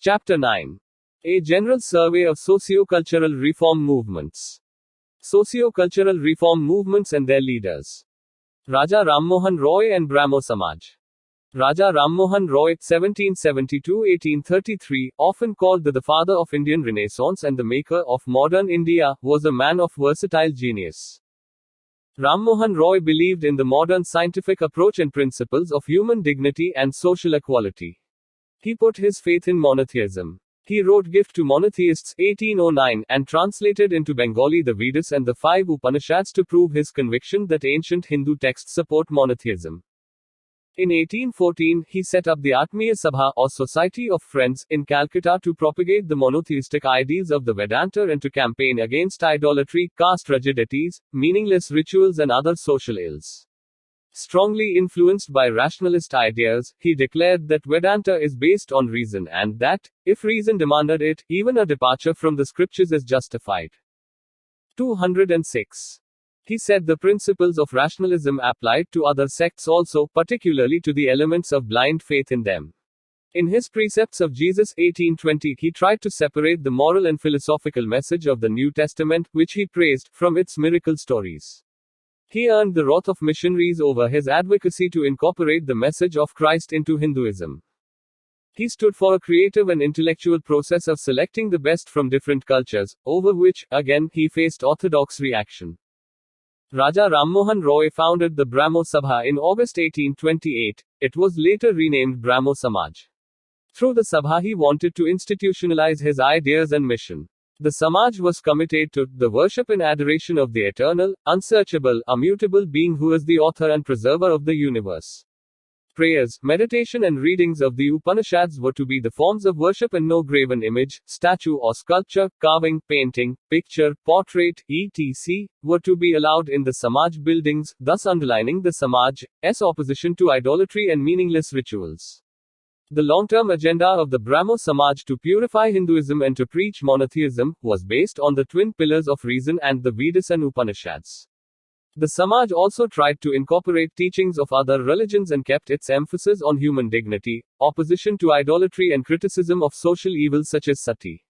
Chapter 9. A General Survey of Socio-Cultural Reform Movements. Socio-Cultural Reform Movements and their leaders. Raja Ram Mohan Roy and Brahmo Samaj. Raja Ram Mohan Roy, 1772-1833, often called the father of Indian Renaissance and the maker of modern India, was a man of versatile genius. Ram Mohan Roy believed in the modern scientific approach and principles of human dignity and social equality. He put his faith in monotheism. He wrote Gift to Monotheists, 1809, and translated into Bengali the Vedas and the 5 Upanishads to prove his conviction that ancient Hindu texts support monotheism. In 1814, he set up the Atmiya Sabha, or Society of Friends, in Calcutta to propagate the monotheistic ideals of the Vedanta and to campaign against idolatry, caste rigidities, meaningless rituals and other social ills. Strongly influenced by rationalist ideas, he declared that Vedanta is based on reason and that, if reason demanded it, even a departure from the scriptures is justified. 206. He said the principles of rationalism applied to other sects also, particularly to the elements of blind faith in them. In his Precepts of Jesus 1820, he tried to separate the moral and philosophical message of the New Testament, which he praised, from its miracle stories. He earned the wrath of missionaries over his advocacy to incorporate the message of Christ into Hinduism. He stood for a creative and intellectual process of selecting the best from different cultures, over which, again, he faced orthodox reaction. Raja Ram Mohan Roy founded the Brahmo Sabha in August 1828. It was later renamed Brahmo Samaj. Through the Sabha he wanted to institutionalize his ideas and mission. The Samaj was committed to the worship and adoration of the eternal, unsearchable, immutable being who is the author and preserver of the universe. Prayers, meditation and readings of the Upanishads were to be the forms of worship and no graven image, statue or sculpture, carving, painting, picture, portrait, etc. were to be allowed in the Samaj buildings, thus underlining the Samaj's opposition to idolatry and meaningless rituals. The long-term agenda of the Brahmo Samaj to purify Hinduism and to preach monotheism was based on the twin pillars of reason and the Vedas and Upanishads. The Samaj also tried to incorporate teachings of other religions and kept its emphasis on human dignity, opposition to idolatry and criticism of social evils such as sati.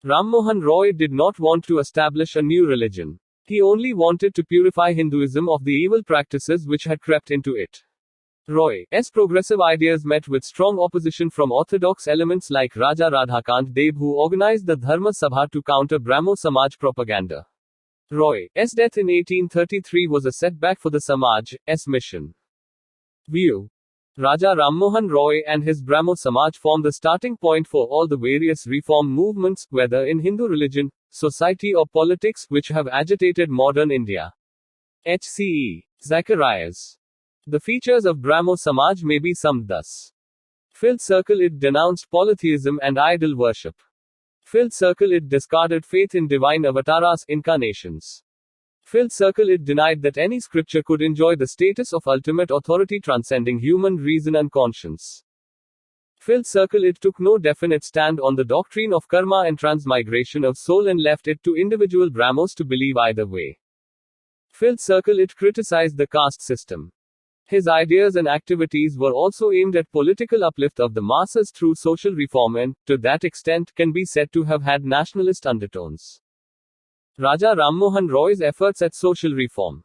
Ram Mohan Roy did not want to establish a new religion. He only wanted to purify Hinduism of the evil practices which had crept into it. Roy's progressive ideas met with strong opposition from orthodox elements like Raja Radhakant Deb, who organized the Dharma Sabha to counter Brahmo Samaj propaganda. Roy's death in 1833 was a setback for the Samaj's mission. View. Raja Ram Mohan Roy and his Brahmo Samaj formed the starting point for all the various reform movements, whether in Hindu religion, society or politics, which have agitated modern India. H.C.E. Zacharias. The features of Brahmo Samaj may be summed thus. Filled circle, it denounced polytheism and idol worship. Filled circle, it discarded faith in divine avatars, incarnations. Filled circle, it denied that any scripture could enjoy the status of ultimate authority transcending human reason and conscience. Filled circle, it took no definite stand on the doctrine of karma and transmigration of soul and left it to individual Brahmos to believe either way. Filled circle, it criticized the caste system. His ideas and activities were also aimed at political uplift of the masses through social reform and, to that extent, can be said to have had nationalist undertones. Raja Ram Mohan Roy's efforts at social reform.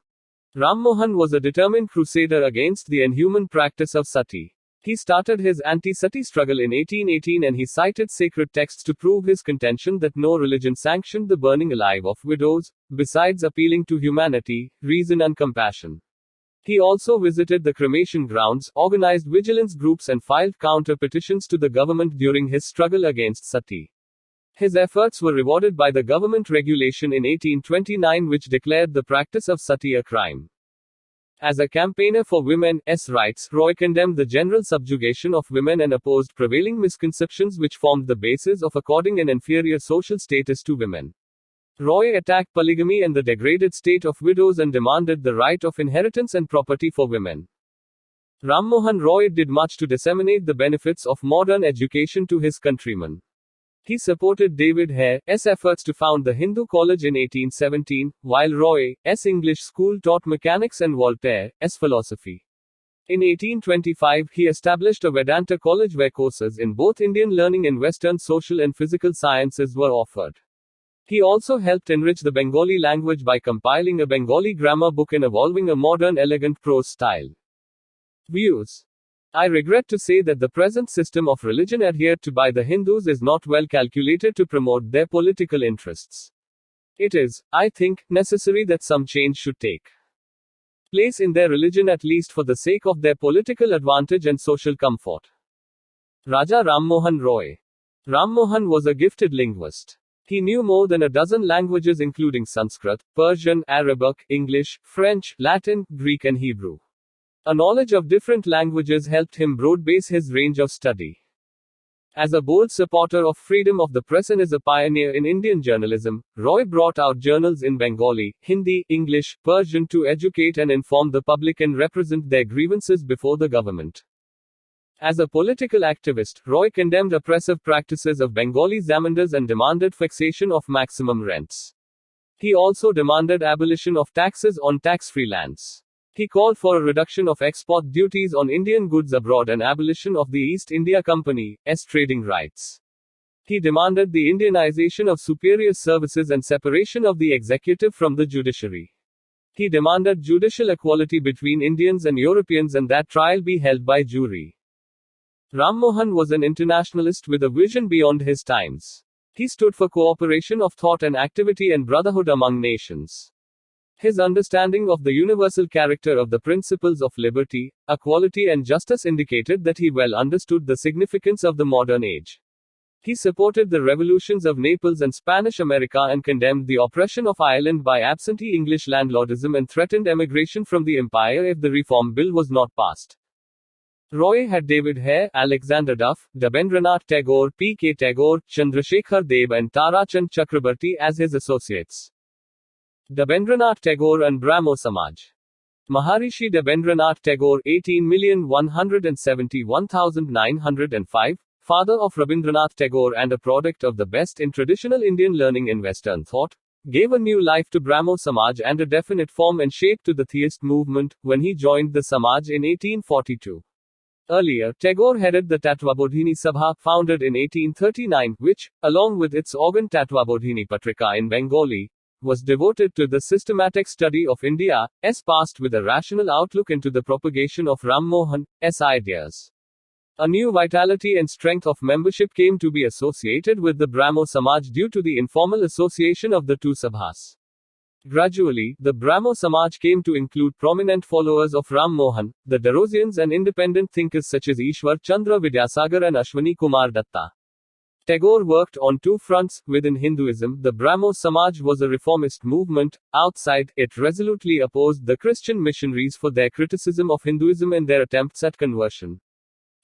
Ram Mohan was a determined crusader against the inhuman practice of sati. He started his anti-sati struggle in 1818 and he cited sacred texts to prove his contention that no religion sanctioned the burning alive of widows, besides appealing to humanity, reason and compassion. He also visited the cremation grounds, organized vigilance groups and filed counter-petitions to the government during his struggle against sati. His efforts were rewarded by the government regulation in 1829 which declared the practice of sati a crime. As a campaigner for women's rights, Roy condemned the general subjugation of women and opposed prevailing misconceptions which formed the basis of according an inferior social status to women. Roy attacked polygamy and the degraded state of widows and demanded the right of inheritance and property for women. Ram Mohan Roy did much to disseminate the benefits of modern education to his countrymen. He supported David Hare's efforts to found the Hindu College in 1817, while Roy's English school taught mechanics and Voltaire's philosophy. In 1825, he established a Vedanta college where courses in both Indian learning and Western social and physical sciences were offered. He also helped enrich the Bengali language by compiling a Bengali grammar book and evolving a modern elegant prose style. Views. I regret to say that the present system of religion adhered to by the Hindus is not well calculated to promote their political interests. It is, I think, necessary that some change should take place in their religion, at least for the sake of their political advantage and social comfort. Raja Ram Mohan Roy. Ram Mohan was a gifted linguist. He knew more than a dozen languages including Sanskrit, Persian, Arabic, English, French, Latin, Greek and Hebrew. A knowledge of different languages helped him broad base his range of study. As a bold supporter of freedom of the press and as a pioneer in Indian journalism, Roy brought out journals in Bengali, Hindi, English, Persian to educate and inform the public and represent their grievances before the government. As a political activist, Roy condemned oppressive practices of Bengali zamindars and demanded fixation of maximum rents. He also demanded abolition of taxes on tax-free lands. He called for a reduction of export duties on Indian goods abroad and abolition of the East India Company's trading rights. He demanded the Indianization of superior services and separation of the executive from the judiciary. He demanded judicial equality between Indians and Europeans and that trial be held by jury. Rammohan was an internationalist with a vision beyond his times. He stood for cooperation of thought and activity and brotherhood among nations. His understanding of the universal character of the principles of liberty, equality and justice indicated that he well understood the significance of the modern age. He supported the revolutions of Naples and Spanish America and condemned the oppression of Ireland by absentee English landlordism and threatened emigration from the empire if the Reform Bill was not passed. Roy had David Hare, Alexander Duff, Debendranath Tagore, P.K. Tagore, Chandrasekhar Deb and Tarachand Chakrabarti as his associates. Debendranath Tagore and Brahmo Samaj. Maharishi Debendranath Tagore 18,171,905, father of Rabindranath Tagore and a product of the best in traditional Indian learning and Western thought, gave a new life to Brahmo Samaj and a definite form and shape to the theist movement when he joined the Samaj in 1842. Earlier, Tagore headed the Tattvabodhini Sabha, founded in 1839, which, along with its organ Tattvabodhini Patrika in Bengali, was devoted to the systematic study of India, passed with a rational outlook into the propagation of Ram Mohan's ideas. A new vitality and strength of membership came to be associated with the Brahmo Samaj due to the informal association of the two sabhas. Gradually, the Brahmo Samaj came to include prominent followers of Ram Mohan, the Derozians and independent thinkers such as Ishwar, Chandra, Vidyasagar and Ashwani Kumar Datta. Tagore worked on two fronts. Within Hinduism, the Brahmo Samaj was a reformist movement. Outside, it resolutely opposed the Christian missionaries for their criticism of Hinduism and their attempts at conversion.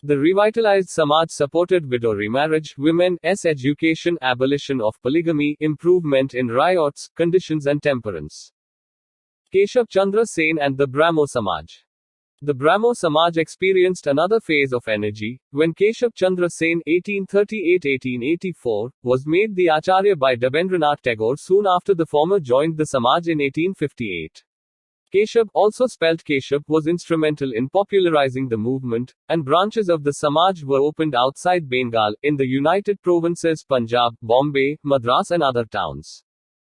The revitalized Samaj supported widow remarriage, women's education, abolition of polygamy, improvement in riots, conditions and temperance. Keshav Chandra Sen and the Brahmo Samaj. The Brahmo Samaj experienced another phase of energy, when Keshav Chandra Sen (1838–1884) was made the Acharya by Debendranath Tagore soon after the former joined the Samaj in 1858. Keshav, also spelt Keshav, was instrumental in popularizing the movement, and branches of the Samaj were opened outside Bengal, in the United Provinces Punjab, Bombay, Madras and other towns.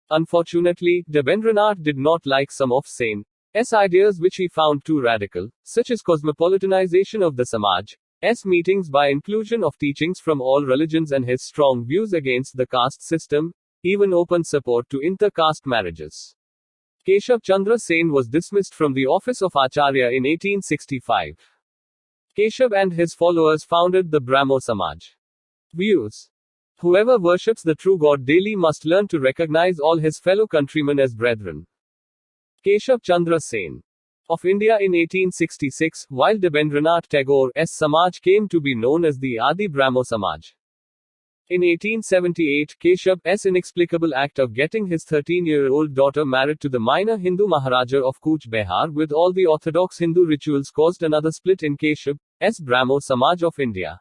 Unfortunately, Debendranath did not like some of Sen's ideas which he found too radical, such as cosmopolitanization of the Samaj's meetings by inclusion of teachings from all religions and his strong views against the caste system, even open support to inter-caste marriages. Keshav Chandra Sen was dismissed from the office of Acharya in 1865. Keshav and his followers founded the Brahmo Samaj. Views. Whoever worships the true God daily must learn to recognize all his fellow countrymen as brethren. Keshav Chandra Sen. Of India in 1866, while Debendranath Tagore's Samaj came to be known as the Adi Brahmo Samaj. In 1878, Keshav's inexplicable act of getting his 13-year-old daughter married to the minor Hindu Maharaja of Cooch Behar with all the orthodox Hindu rituals caused another split in Keshav's Brahmo Samaj of India.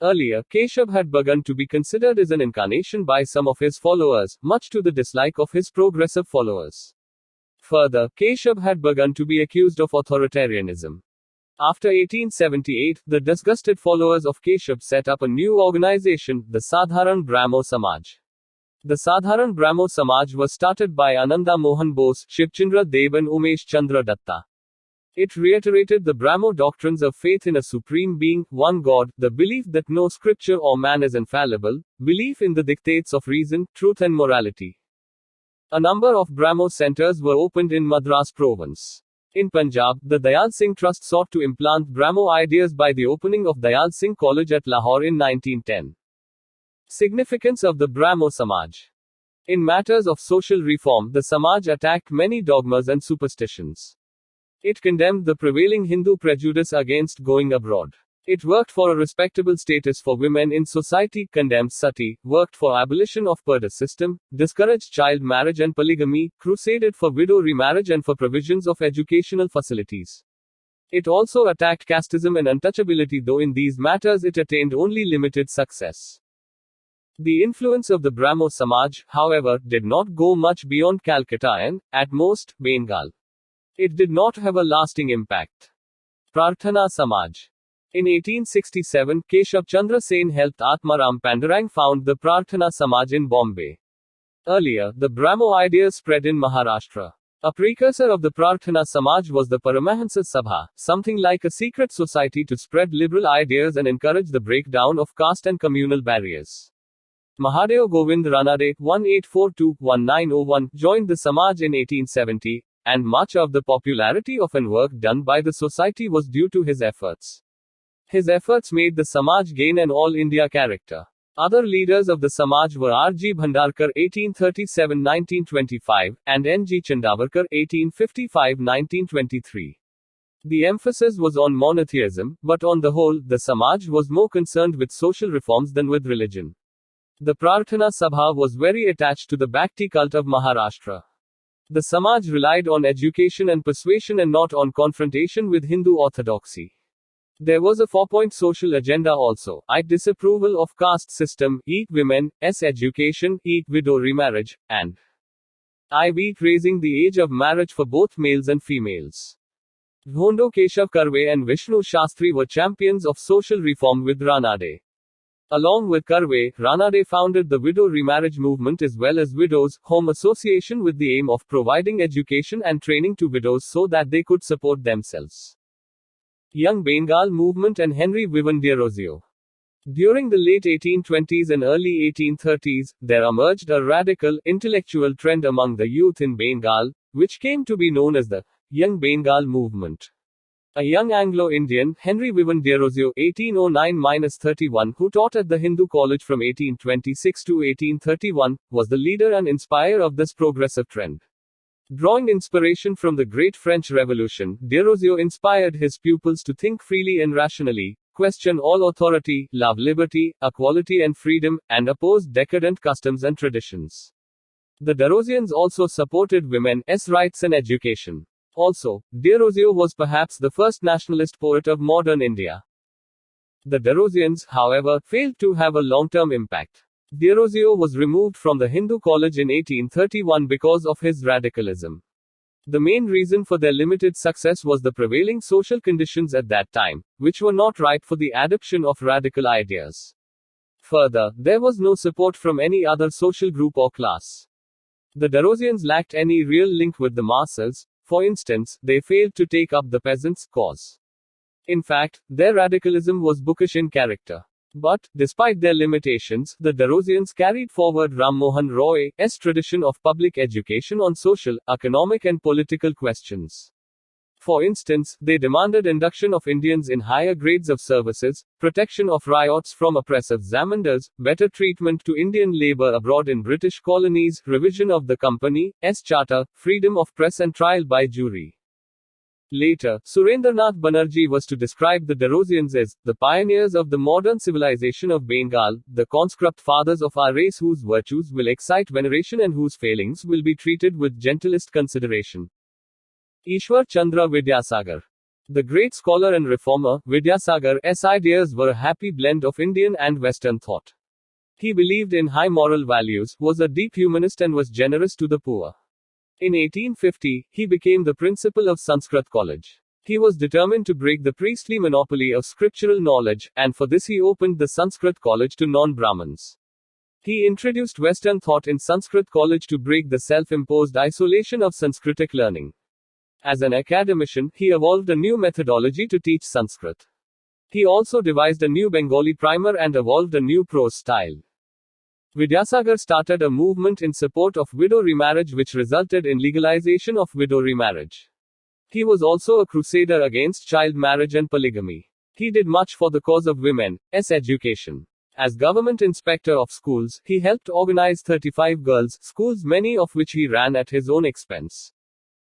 Earlier, Keshav had begun to be considered as an incarnation by some of his followers, much to the dislike of his progressive followers. Further, Keshav had begun to be accused of authoritarianism. After 1878, the disgusted followers of Keshav set up a new organization, the Sadharan Brahmo Samaj. The Sadharan Brahmo Samaj was started by Ananda Mohan Bose, Shivchandra Deb and Umesh Chandra Datta. It reiterated the Brahmo doctrines of faith in a supreme being, one God, the belief that no scripture or man is infallible, belief in the dictates of reason, truth and morality. A number of Brahmo centers were opened in Madras province. In Punjab, the Dayal Singh Trust sought to implant Brahmo ideas by the opening of Dayal Singh College at Lahore in 1910. Significance of the Brahmo Samaj. In matters of social reform, the Samaj attacked many dogmas and superstitions. It condemned the prevailing Hindu prejudice against going abroad. It worked for a respectable status for women in society, condemned sati, worked for abolition of purdah system, discouraged child marriage and polygamy, crusaded for widow remarriage and for provisions of educational facilities. It also attacked casteism and untouchability, though in these matters it attained only limited success. The influence of the Brahmo Samaj, however, did not go much beyond Calcutta and, at most, Bengal. It did not have a lasting impact. Prarthana Samaj. In 1867, Keshav Chandra Sen helped Atmaram Pandurang found the Prarthana Samaj in Bombay. Earlier, the Brahmo ideas spread in Maharashtra. A precursor of the Prarthana Samaj was the Paramahansa Sabha, something like a secret society to spread liberal ideas and encourage the breakdown of caste and communal barriers. Mahadev Govind Ranade, 1842-1901, joined the Samaj in 1870, and much of the popularity of and work done by the society was due to his efforts. His efforts made the Samaj gain an all-India character. Other leaders of the Samaj were R.G. Bhandarkar (1837–1925) and N.G. Chandavarkar (1855–1923). The emphasis was on monotheism, but on the whole, the Samaj was more concerned with social reforms than with religion. The Prarthana Sabha was very attached to the Bhakti cult of Maharashtra. The Samaj relied on education and persuasion and not on confrontation with Hindu orthodoxy. There was a 4-point social agenda also: I disapproval of caste system, eat women, education, eat widow remarriage, and I beat raising the age of marriage for both males and females. Dhondo Keshav Karve and Vishnu Shastri were champions of social reform with Ranade. Along with Karve, Ranade founded the widow remarriage movement as well as Widows' Home Association with the aim of providing education and training to widows so that they could support themselves. Young Bengal Movement and Henry Vivian Derozio. During the late 1820s and early 1830s, there emerged a radical, intellectual trend among the youth in Bengal, which came to be known as the Young Bengal Movement. A young Anglo-Indian, Henry Vivian Derozio (1809–31), who taught at the Hindu College from 1826 to 1831, was the leader and inspirer of this progressive trend. Drawing inspiration from the Great French Revolution, Derozio inspired his pupils to think freely and rationally, question all authority, love liberty, equality and freedom, and oppose decadent customs and traditions. The Derozians also supported women's rights and education. Also, Derozio was perhaps the first nationalist poet of modern India. The Derozians, however, failed to have a long-term impact. Derozio was removed from the Hindu College in 1831 because of his radicalism. The main reason for their limited success was the prevailing social conditions at that time, which were not ripe for the adoption of radical ideas. Further, there was no support from any other social group or class. The Derozians lacked any real link with the masses. For instance, they failed to take up the peasants' cause. In fact, their radicalism was bookish in character. But, despite their limitations, the Derozians carried forward Ram Mohan Roy's tradition of public education on social, economic and political questions. For instance, they demanded induction of Indians in higher grades of services, protection of riots from oppressive zamindars, better treatment to Indian labor abroad in British colonies, revision of the company's charter, freedom of press and trial by jury. Later, Surendranath Banerjee was to describe the Derozians as the pioneers of the modern civilization of Bengal, the conscript fathers of our race whose virtues will excite veneration and whose failings will be treated with gentlest consideration. Ishwar Chandra Vidyasagar. The great scholar and reformer, Vidyasagar's ideas were a happy blend of Indian and Western thought. He believed in high moral values, was a deep humanist and was generous to the poor. In 1850, he became the principal of Sanskrit College. He was determined to break the priestly monopoly of scriptural knowledge, and for this he opened the Sanskrit College to non-Brahmins. He introduced Western thought in Sanskrit College to break the self-imposed isolation of Sanskritic learning. As an academician, he evolved a new methodology to teach Sanskrit. He also devised a new Bengali primer and evolved a new prose style. Vidyasagar started a movement in support of widow remarriage which resulted in legalization of widow remarriage. He was also a crusader against child marriage and polygamy. He did much for the cause of women's education. As government inspector of schools, he helped organize 35 girls' schools, many of which he ran at his own expense.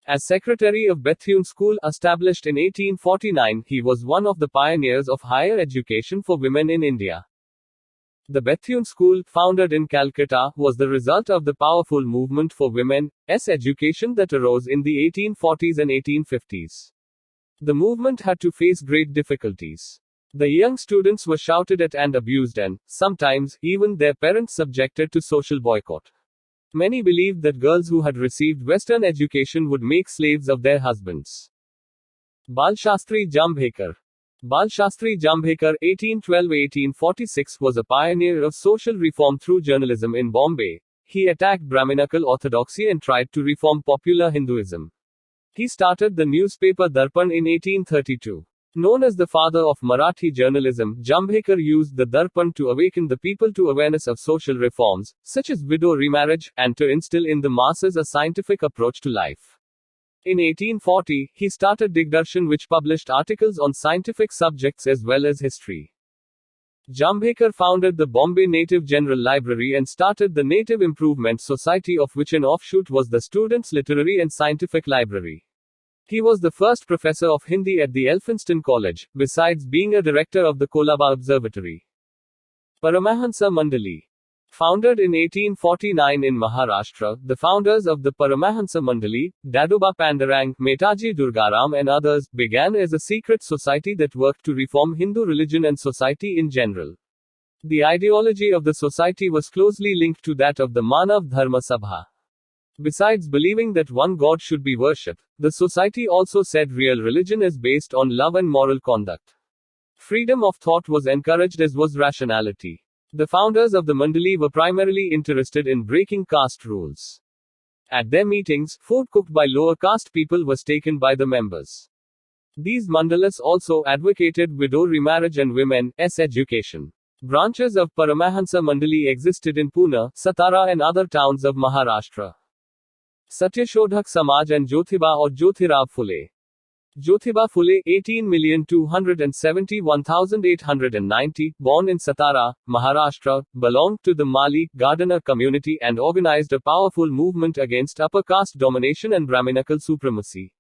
As secretary of Bethune School, established in 1849, he was one of the pioneers of higher education for women in India. The Bethune School, founded in Calcutta, was the result of the powerful movement for women's education that arose in the 1840s and 1850s. The movement had to face great difficulties. The young students were shouted at and abused, and, sometimes, even their parents subjected to social boycott. Many believed that girls who had received Western education would make slaves of their husbands. Balshastri Jambhekar. Balshastri Jambhekar (1812–1846) was a pioneer of social reform through journalism in Bombay. He attacked Brahminical orthodoxy and tried to reform popular Hinduism. He started the newspaper Darpan in 1832. Known as the father of Marathi journalism, Jambhekar used the Darpan to awaken the people to awareness of social reforms, such as widow remarriage, and to instill in the masses a scientific approach to life. In 1840, he started Digdarshan, which published articles on scientific subjects as well as history. Jambhekar founded the Bombay Native General Library and started the Native Improvement Society, of which an offshoot was the Students' Literary and Scientific Library. He was the first professor of Hindi at the Elphinstone College, besides being a director of the Kolaba Observatory. Paramahansa Mandali. Founded in 1849 in Maharashtra, the founders of the Paramahansa Mandali, Dadoba Pandurang, Mehtaji Durgaram and others, began as a secret society that worked to reform Hindu religion and society in general. The ideology of the society was closely linked to that of the Manav Dharma Sabha. Besides believing that one God should be worshipped, the society also said real religion is based on love and moral conduct. Freedom of thought was encouraged, as was rationality. The founders of the Mandali were primarily interested in breaking caste rules. At their meetings, food cooked by lower caste people was taken by the members. These mandalas also advocated widow remarriage and women's education. Branches of Paramahansa Mandali existed in Pune, Satara and other towns of Maharashtra. Satyashodhak Samaj and Jyotiba or Jyotirao Phule. Jyotiba Phule, 18,271,890, born in Satara, Maharashtra, belonged to the Mali, Gardener community and organized a powerful movement against upper caste domination and Brahminical supremacy.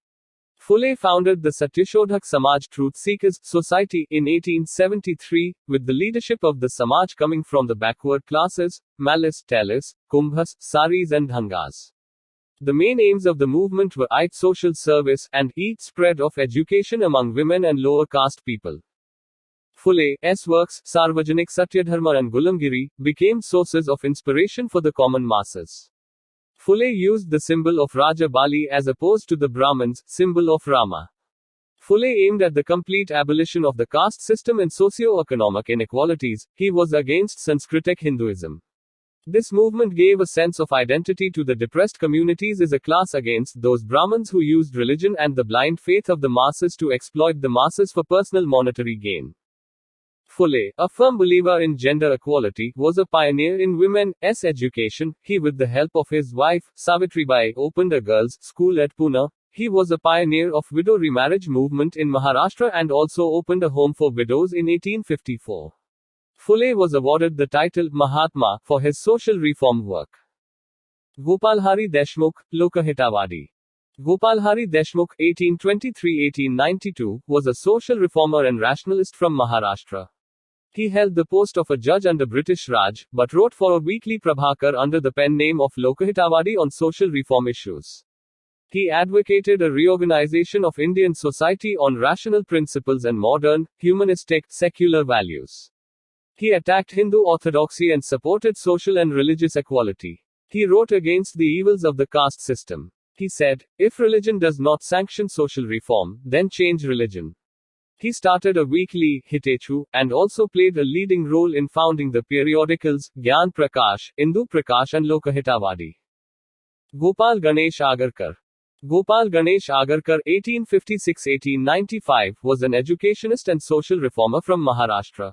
Phule founded the Satyashodhak Samaj Truth Seekers Society in 1873, with the leadership of the Samaj coming from the backward classes, Malis, Talis, Kumbhas, Saris and Dhangas. The main aims of the movement were social service and spread of education among women and lower caste people. Phule's works, Sarvajanik Satyadharma and Gulamgiri, became sources of inspiration for the common masses. Phule used the symbol of Raja Bali as opposed to the Brahmins, symbol of Rama. Phule aimed at the complete abolition of the caste system and socio-economic inequalities. He was against Sanskritic Hinduism. This movement gave a sense of identity to the depressed communities as a class against those Brahmins who used religion and the blind faith of the masses to exploit the masses for personal monetary gain. Phule, a firm believer in gender equality, was a pioneer in women's education. He, with the help of his wife, Savitribai, opened a girls' school at Pune. He was a pioneer of widow remarriage movement in Maharashtra and also opened a home for widows in 1854. Phule was awarded the title Mahatma for his social reform work. Gopalhari Deshmukh, Lokahitavadi. Gopalhari Deshmukh (1823–1892) was a social reformer and rationalist from Maharashtra. He held the post of a judge under British Raj, but wrote for a weekly Prabhakar under the pen name of Lokahitavadi on social reform issues. He advocated a reorganization of Indian society on rational principles and modern, humanistic, secular values. He attacked Hindu orthodoxy and supported social and religious equality. He wrote against the evils of the caste system. He said, if religion does not sanction social reform, then change religion. He started a weekly, Hitechu, and also played a leading role in founding the periodicals, Gyan Prakash, Indu Prakash and Lokahitavadi. Gopal Ganesh Agarkar. Gopal Ganesh Agarkar, 1856-1895, was an educationist and social reformer from Maharashtra.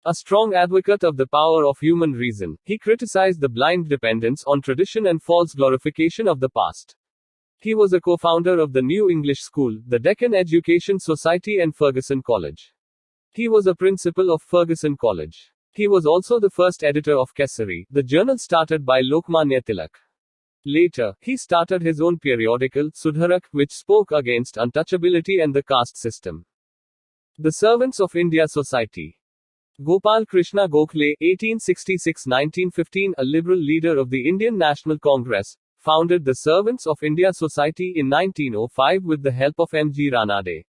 A strong advocate of the power of human reason, he criticized the blind dependence on tradition and false glorification of the past. He was a co-founder of the New English School, the Deccan Education Society and Fergusson College. He was a principal of Fergusson College. He was also the first editor of Kesari, the journal started by Lokmanya Tilak. Later, he started his own periodical, Sudharak, which spoke against untouchability and the caste system. The Servants of India Society. Gopal Krishna Gokhale, 1866-1915, a liberal leader of the Indian National Congress, founded the Servants of India Society in 1905 with the help of M.G. Ranade.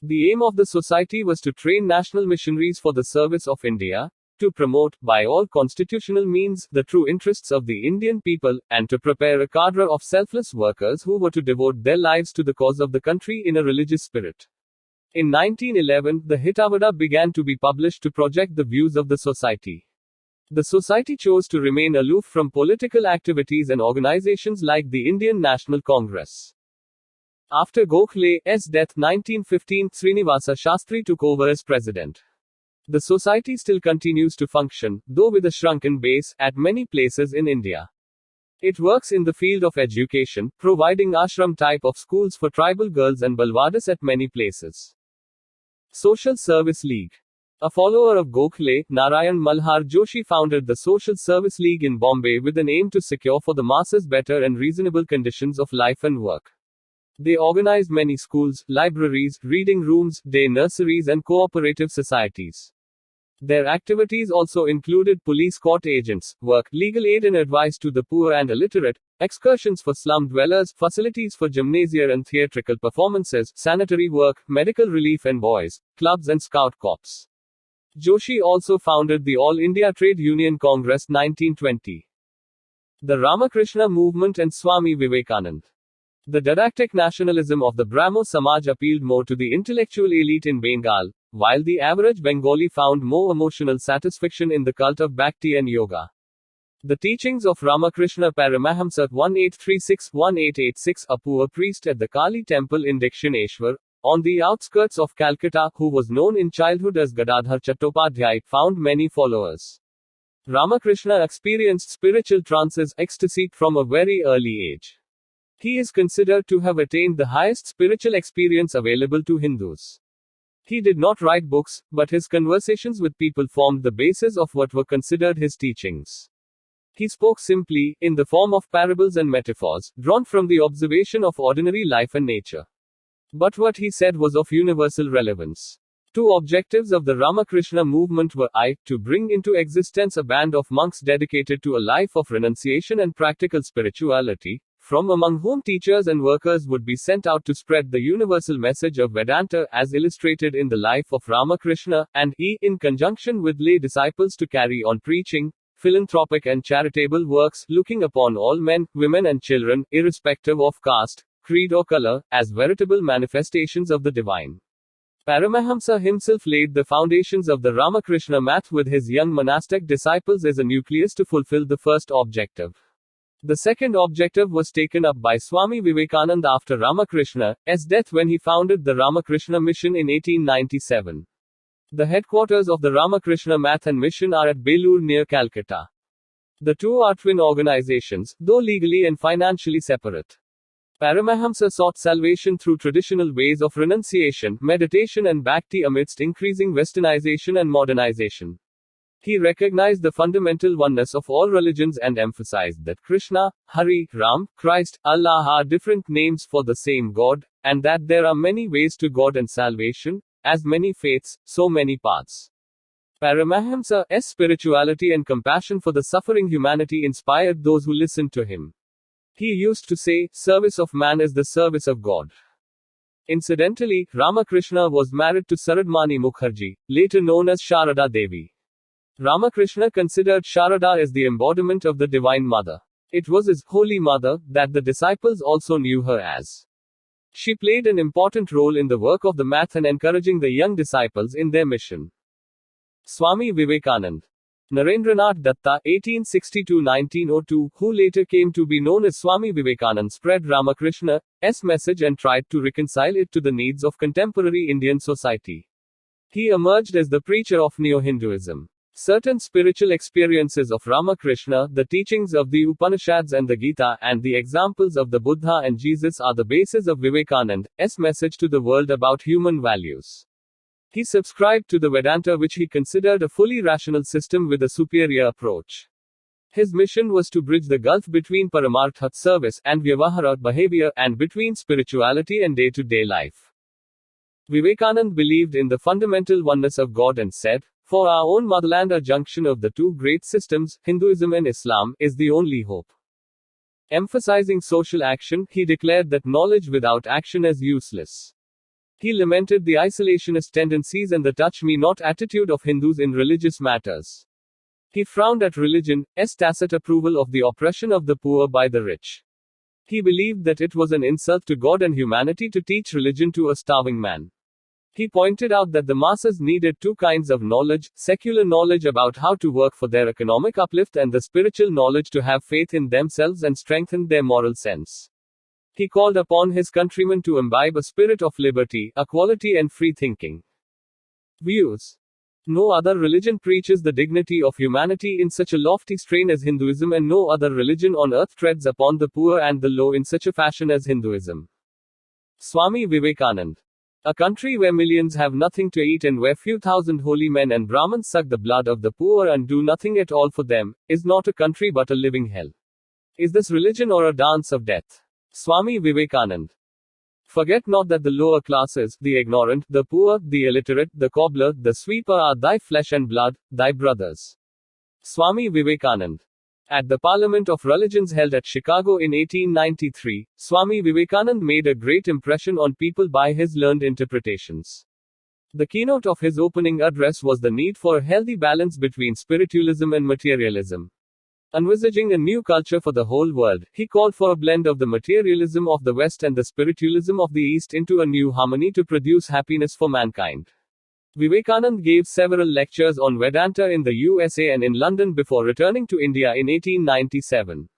The aim of the society was to train national missionaries for the service of India, to promote, by all constitutional means, the true interests of the Indian people, and to prepare a cadre of selfless workers who were to devote their lives to the cause of the country in a religious spirit. In 1911, the Hitavada began to be published to project the views of the society. The society chose to remain aloof from political activities and organizations like the Indian National Congress. After Gokhale's death 1915, Srinivasa Shastri took over as president. The society still continues to function, though with a shrunken base, at many places in India. It works in the field of education, providing ashram type of schools for tribal girls and balwadas at many places. Social Service League. A follower of Gokhale, Narayan Malhar Joshi founded the Social Service League in Bombay with an aim to secure for the masses better and reasonable conditions of life and work. They organized many schools, libraries, reading rooms, day nurseries and cooperative societies. Their activities also included police court agents, work, legal aid and advice to the poor and illiterate, excursions for slum dwellers, facilities for gymnasia and theatrical performances, sanitary work, medical relief and boys, clubs and scout corps. Joshi also founded the All India Trade Union Congress 1920. The Ramakrishna Movement and Swami Vivekananda. The didactic nationalism of the Brahmo Samaj appealed more to the intellectual elite in Bengal, while the average Bengali found more emotional satisfaction in the cult of Bhakti and Yoga. The teachings of Ramakrishna Paramahamsa 1836-1886, a poor priest at the Kali temple in Dakshineshwar, on the outskirts of Calcutta, who was known in childhood as Gadadhar Chattopadhyay, found many followers. Ramakrishna experienced spiritual trances, ecstasy, from a very early age. He is considered to have attained the highest spiritual experience available to Hindus. He did not write books, but his conversations with people formed the basis of what were considered his teachings. He spoke simply, in the form of parables and metaphors, drawn from the observation of ordinary life and nature. But what he said was of universal relevance. Two objectives of the Ramakrishna movement were to bring into existence a band of monks dedicated to a life of renunciation and practical spirituality, from among whom teachers and workers would be sent out to spread the universal message of Vedanta as illustrated in the life of Ramakrishna, and in conjunction with lay disciples to carry on preaching, philanthropic and charitable works, looking upon all men, women and children, irrespective of caste, creed or color, as veritable manifestations of the divine. Paramahamsa himself laid the foundations of the Ramakrishna math with his young monastic disciples as a nucleus to fulfill the first objective. The second objective was taken up by Swami Vivekananda after Ramakrishna's death when he founded the Ramakrishna Mission in 1897. The headquarters of the Ramakrishna Math and Mission are at Belur near Calcutta. The two are twin organizations, though legally and financially separate. Paramahamsa sought salvation through traditional ways of renunciation, meditation and bhakti amidst increasing westernization and modernization. He recognized the fundamental oneness of all religions and emphasized that Krishna, Hari, Ram, Christ, Allah are different names for the same God, and that there are many ways to God and salvation, as many faiths, so many paths. Paramahamsa's spirituality and compassion for the suffering humanity inspired those who listened to him. He used to say, "Service of man is the service of God." Incidentally, Ramakrishna was married to Saradmani Mukherjee, later known as Sharada Devi. Ramakrishna considered Sharada as the embodiment of the Divine Mother. It was his Holy Mother that the disciples also knew her as. She played an important role in the work of the math and encouraging the young disciples in their mission. Swami Vivekananda. Narendranath Datta, 1860–1902, who later came to be known as Swami Vivekananda, spread Ramakrishna's message and tried to reconcile it to the needs of contemporary Indian society. He emerged as the preacher of Neo-Hinduism. Certain spiritual experiences of Ramakrishna, the teachings of the Upanishads and the Gita, and the examples of the Buddha and Jesus are the basis of Vivekananda's message to the world about human values. He subscribed to the Vedanta, which he considered a fully rational system with a superior approach. His mission was to bridge the gulf between Paramartha, service, and Vyavahara, behavior, and between spirituality and day-to-day life. Vivekananda believed in the fundamental oneness of God and said, "For our own motherland, a junction of the two great systems, Hinduism and Islam, is the only hope." Emphasizing social action, he declared that knowledge without action is useless. He lamented the isolationist tendencies and the touch-me-not attitude of Hindus in religious matters. He frowned at religion's tacit approval of the oppression of the poor by the rich. He believed that it was an insult to God and humanity to teach religion to a starving man. He pointed out that the masses needed two kinds of knowledge: secular knowledge about how to work for their economic uplift, and the spiritual knowledge to have faith in themselves and strengthen their moral sense. He called upon his countrymen to imbibe a spirit of liberty, equality, and free thinking. Views. No other religion preaches the dignity of humanity in such a lofty strain as Hinduism, and no other religion on earth treads upon the poor and the low in such a fashion as Hinduism. Swami Vivekananda. A country where millions have nothing to eat and where few thousand holy men and Brahmins suck the blood of the poor and do nothing at all for them, is not a country but a living hell. Is this religion or a dance of death? Swami Vivekananda. Forget not that the lower classes, the ignorant, the poor, the illiterate, the cobbler, the sweeper are thy flesh and blood, thy brothers. Swami Vivekananda. At the Parliament of Religions held at Chicago in 1893, Swami Vivekananda made a great impression on people by his learned interpretations. The keynote of his opening address was the need for a healthy balance between spiritualism and materialism. Envisaging a new culture for the whole world, he called for a blend of the materialism of the West and the spiritualism of the East into a new harmony to produce happiness for mankind. Vivekananda gave several lectures on Vedanta in the USA and in London before returning to India in 1897.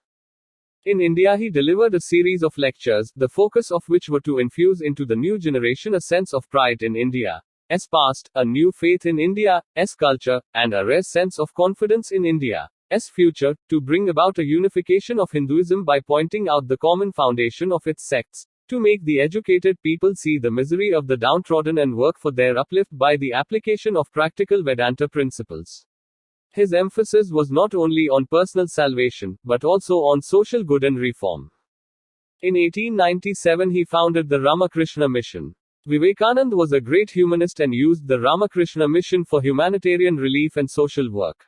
In India, he delivered a series of lectures, the focus of which were to infuse into the new generation a sense of pride in India's past, a new faith in India's culture, and a rare sense of confidence in India's future, to bring about a unification of Hinduism by pointing out the common foundation of its sects, to make the educated people see the misery of the downtrodden and work for their uplift by the application of practical Vedanta principles. His emphasis was not only on personal salvation, but also on social good and reform. In 1897 he founded the Ramakrishna Mission. Vivekananda was a great humanist and used the Ramakrishna Mission for humanitarian relief and social work.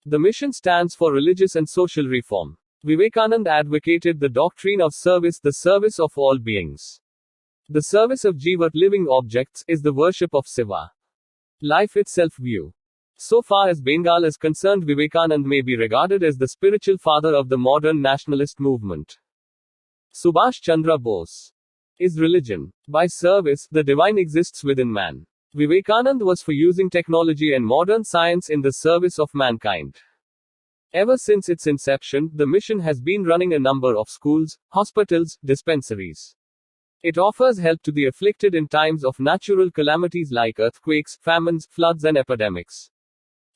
The mission stands for religious and social reform. Vivekananda advocated the doctrine of service, the service of all beings. The service of Jiva, living objects, is the worship of Siva. Life itself view. So far as Bengal is concerned, Vivekananda may be regarded as the spiritual father of the modern nationalist movement. Subhash Chandra Bose. Is religion. By service, the divine exists within man. Vivekananda was for using technology and modern science in the service of mankind. Ever since its inception, the mission has been running a number of schools, hospitals, dispensaries. It offers help to the afflicted in times of natural calamities like earthquakes, famines, floods, and epidemics.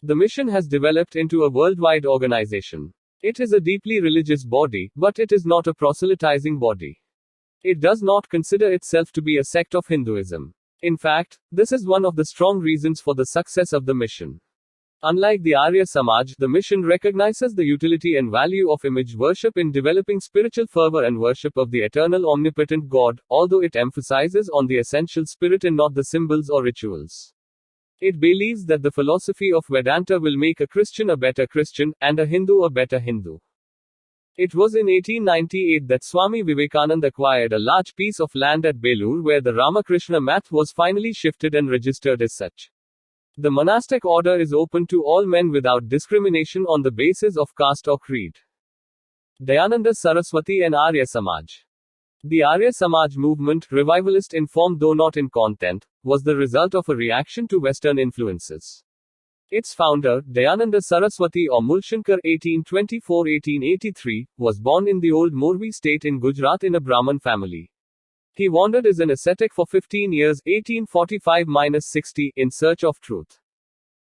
The mission has developed into a worldwide organization. It is a deeply religious body, but it is not a proselytizing body. It does not consider itself to be a sect of Hinduism. In fact, this is one of the strong reasons for the success of the mission. Unlike the Arya Samaj, the mission recognizes the utility and value of image worship in developing spiritual fervor and worship of the eternal omnipotent God, although it emphasizes on the essential spirit and not the symbols or rituals. It believes that the philosophy of Vedanta will make a Christian a better Christian, and a Hindu a better Hindu. It was in 1898 that Swami Vivekananda acquired a large piece of land at Belur where the Ramakrishna Math was finally shifted and registered as such. The monastic order is open to all men without discrimination on the basis of caste or creed. Dayananda Saraswati and Arya Samaj. The Arya Samaj movement, revivalist in form though not in content, was the result of a reaction to Western influences. Its founder, Dayananda Saraswati or Mulshankar 1824-1883, was born in the old Morbi state in Gujarat in a Brahmin family. He wandered as an ascetic for 15 years 1845-60 in search of truth.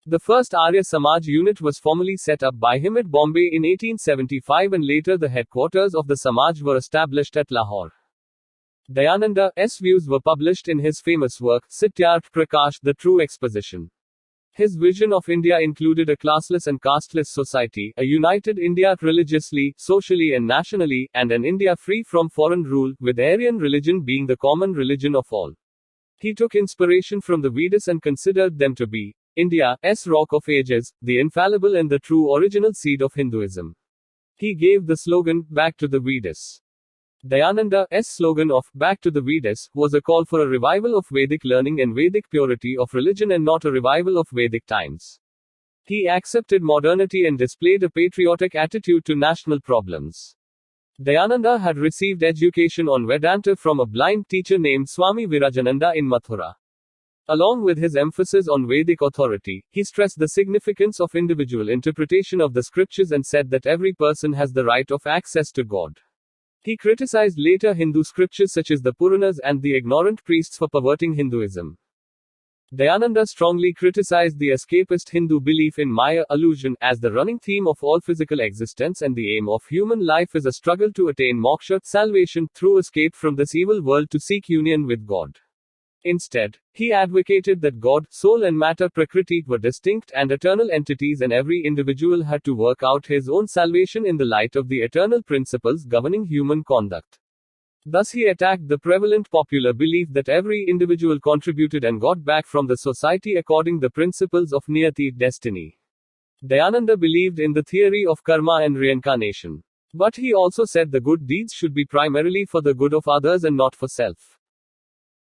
The first Arya Samaj unit was formally set up by him at Bombay in 1875 and later the headquarters of the Samaj were established at Lahore. Dayananda's views were published in his famous work, Satyarth Prakash, The True Exposition. His vision of India included a classless and casteless society, a united India religiously, socially and nationally, and an India free from foreign rule, with Aryan religion being the common religion of all. He took inspiration from the Vedas and considered them to be India's rock of ages, the infallible and the true original seed of Hinduism. He gave the slogan, Back to the Vedas. Dayananda's slogan of Back to the Vedas was a call for a revival of Vedic learning and Vedic purity of religion and not a revival of Vedic times. He accepted modernity and displayed a patriotic attitude to national problems. Dayananda had received education on Vedanta from a blind teacher named Swami Vivekananda in Mathura. Along with his emphasis on Vedic authority, he stressed the significance of individual interpretation of the scriptures and said that every person has the right of access to God. He criticized later Hindu scriptures such as the Puranas and the ignorant priests for perverting Hinduism. Dayananda strongly criticized the escapist Hindu belief in Maya, illusion, as the running theme of all physical existence, and the aim of human life is a struggle to attain moksha, salvation, through escape from this evil world to seek union with God. Instead, he advocated that God, soul and matter Prakriti were distinct and eternal entities and every individual had to work out his own salvation in the light of the eternal principles governing human conduct. Thus he attacked the prevalent popular belief that every individual contributed and got back from the society according the principles of Niyati, destiny. Dayananda believed in the theory of karma and reincarnation. But he also said the good deeds should be primarily for the good of others and not for self.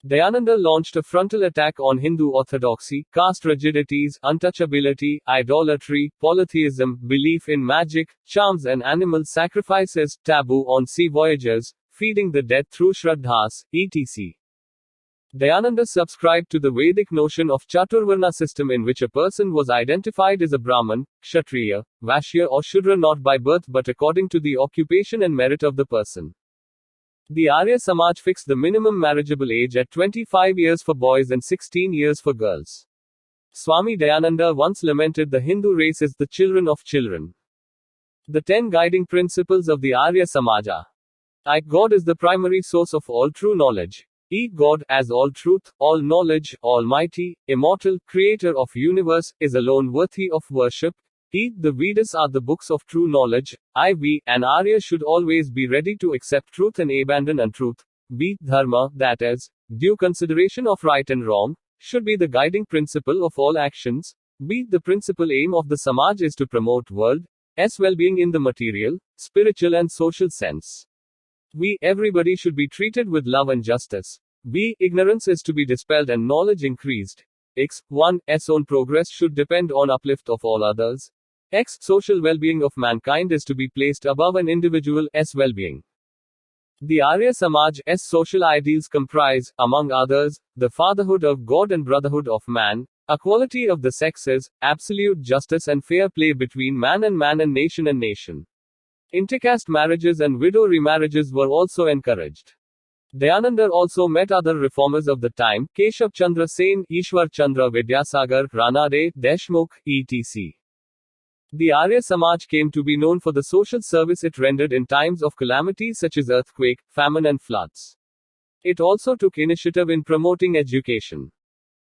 Dayananda launched a frontal attack on Hindu orthodoxy, caste rigidities, untouchability, idolatry, polytheism, belief in magic, charms and animal sacrifices, taboo on sea voyages, feeding the dead through shraddhas, etc. Dayananda subscribed to the Vedic notion of Chaturvarna system in which a person was identified as a Brahman, Kshatriya, Vaishya or Shudra not by birth but according to the occupation and merit of the person. The Arya Samaj fixed the minimum marriageable age at 25 years for boys and 16 years for girls. Swami Dayananda once lamented the Hindu race as the children of children. The 10 guiding principles of the Arya Samaj are: I. God is the primary source of all true knowledge. E. God, as all truth, all knowledge, almighty, immortal, creator of universe, is alone worthy of worship. E. The Vedas are the books of true knowledge. IV. An Arya should always be ready to accept truth and abandon untruth. V. Dharma, that is, due consideration of right and wrong, should be the guiding principle of all actions. V. The principal aim of the Samaj is to promote world's well-being in the material, spiritual and social sense. V. Everybody should be treated with love and justice. V. Ignorance is to be dispelled and knowledge increased. X. One's own progress should depend on uplift of all others. X. Social well-being of mankind is to be placed above an individual's well-being. The Arya Samaj's social ideals comprise, among others, the fatherhood of God and brotherhood of man, equality of the sexes, absolute justice and fair play between man and nation and nation. Intercaste marriages and widow remarriages were also encouraged. Dayananda also met other reformers of the time, Keshav Chandra Sen, Ishwar Chandra Vidyasagar, Ranade, Deshmukh, etc. The Arya Samaj came to be known for the social service it rendered in times of calamities such as earthquake, famine and floods. It also took initiative in promoting education.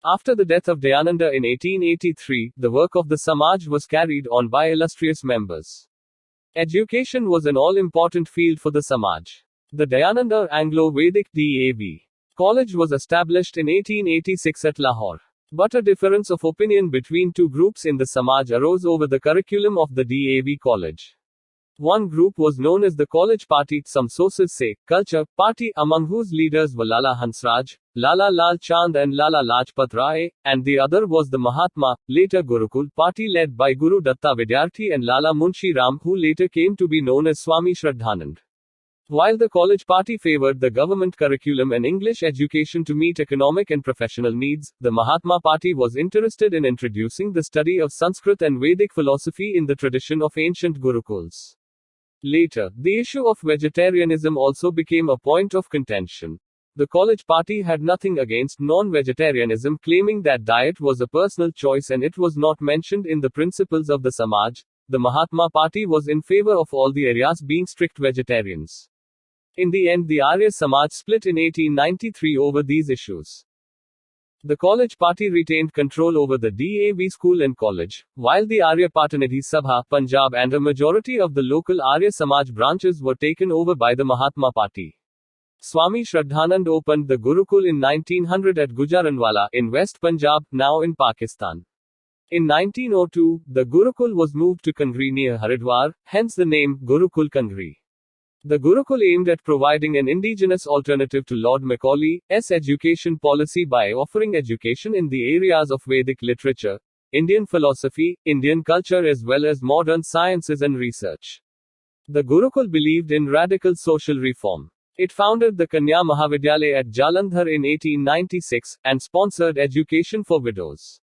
After the death of Dayananda in 1883, the work of the Samaj was carried on by illustrious members. Education was an all-important field for the Samaj. The Dayananda Anglo-Vedic DAV College was established in 1886 at Lahore. But a difference of opinion between two groups in the Samaj arose over the curriculum of the DAV College. One group was known as the College Party, some sources say, Culture Party, among whose leaders were Lala Hansraj, Lala Lal Chand and Lala Lajpat Rai, and the other was the Mahatma, later Gurukul Party led by Guru Datta Vidyarthi and Lala Munshi Ram, who later came to be known as Swami Shraddhanand. While the College Party favored the government curriculum and English education to meet economic and professional needs, the Mahatma Party was interested in introducing the study of Sanskrit and Vedic philosophy in the tradition of ancient Gurukuls. Later, the issue of vegetarianism also became a point of contention. The College Party had nothing against non-vegetarianism, claiming that diet was a personal choice and it was not mentioned in the principles of the Samaj. The Mahatma Party was in favor of all the Aryas being strict vegetarians. In the end, the Arya Samaj split in 1893 over these issues. The College Party retained control over the DAV school and college, while the Arya Patanidhi Sabha, Punjab and a majority of the local Arya Samaj branches were taken over by the Mahatma Party. Swami Shraddhanand opened the Gurukul in 1900 at Gujranwala in West Punjab, now in Pakistan. In 1902, the Gurukul was moved to Kangri near Haridwar, hence the name Gurukul Kangri. The Gurukul aimed at providing an indigenous alternative to Lord Macaulay's education policy by offering education in the areas of Vedic literature, Indian philosophy, Indian culture as well as modern sciences and research. The Gurukul believed in radical social reform. It founded the Kanya Mahavidyalaya at Jalandhar in 1896, and sponsored education for widows.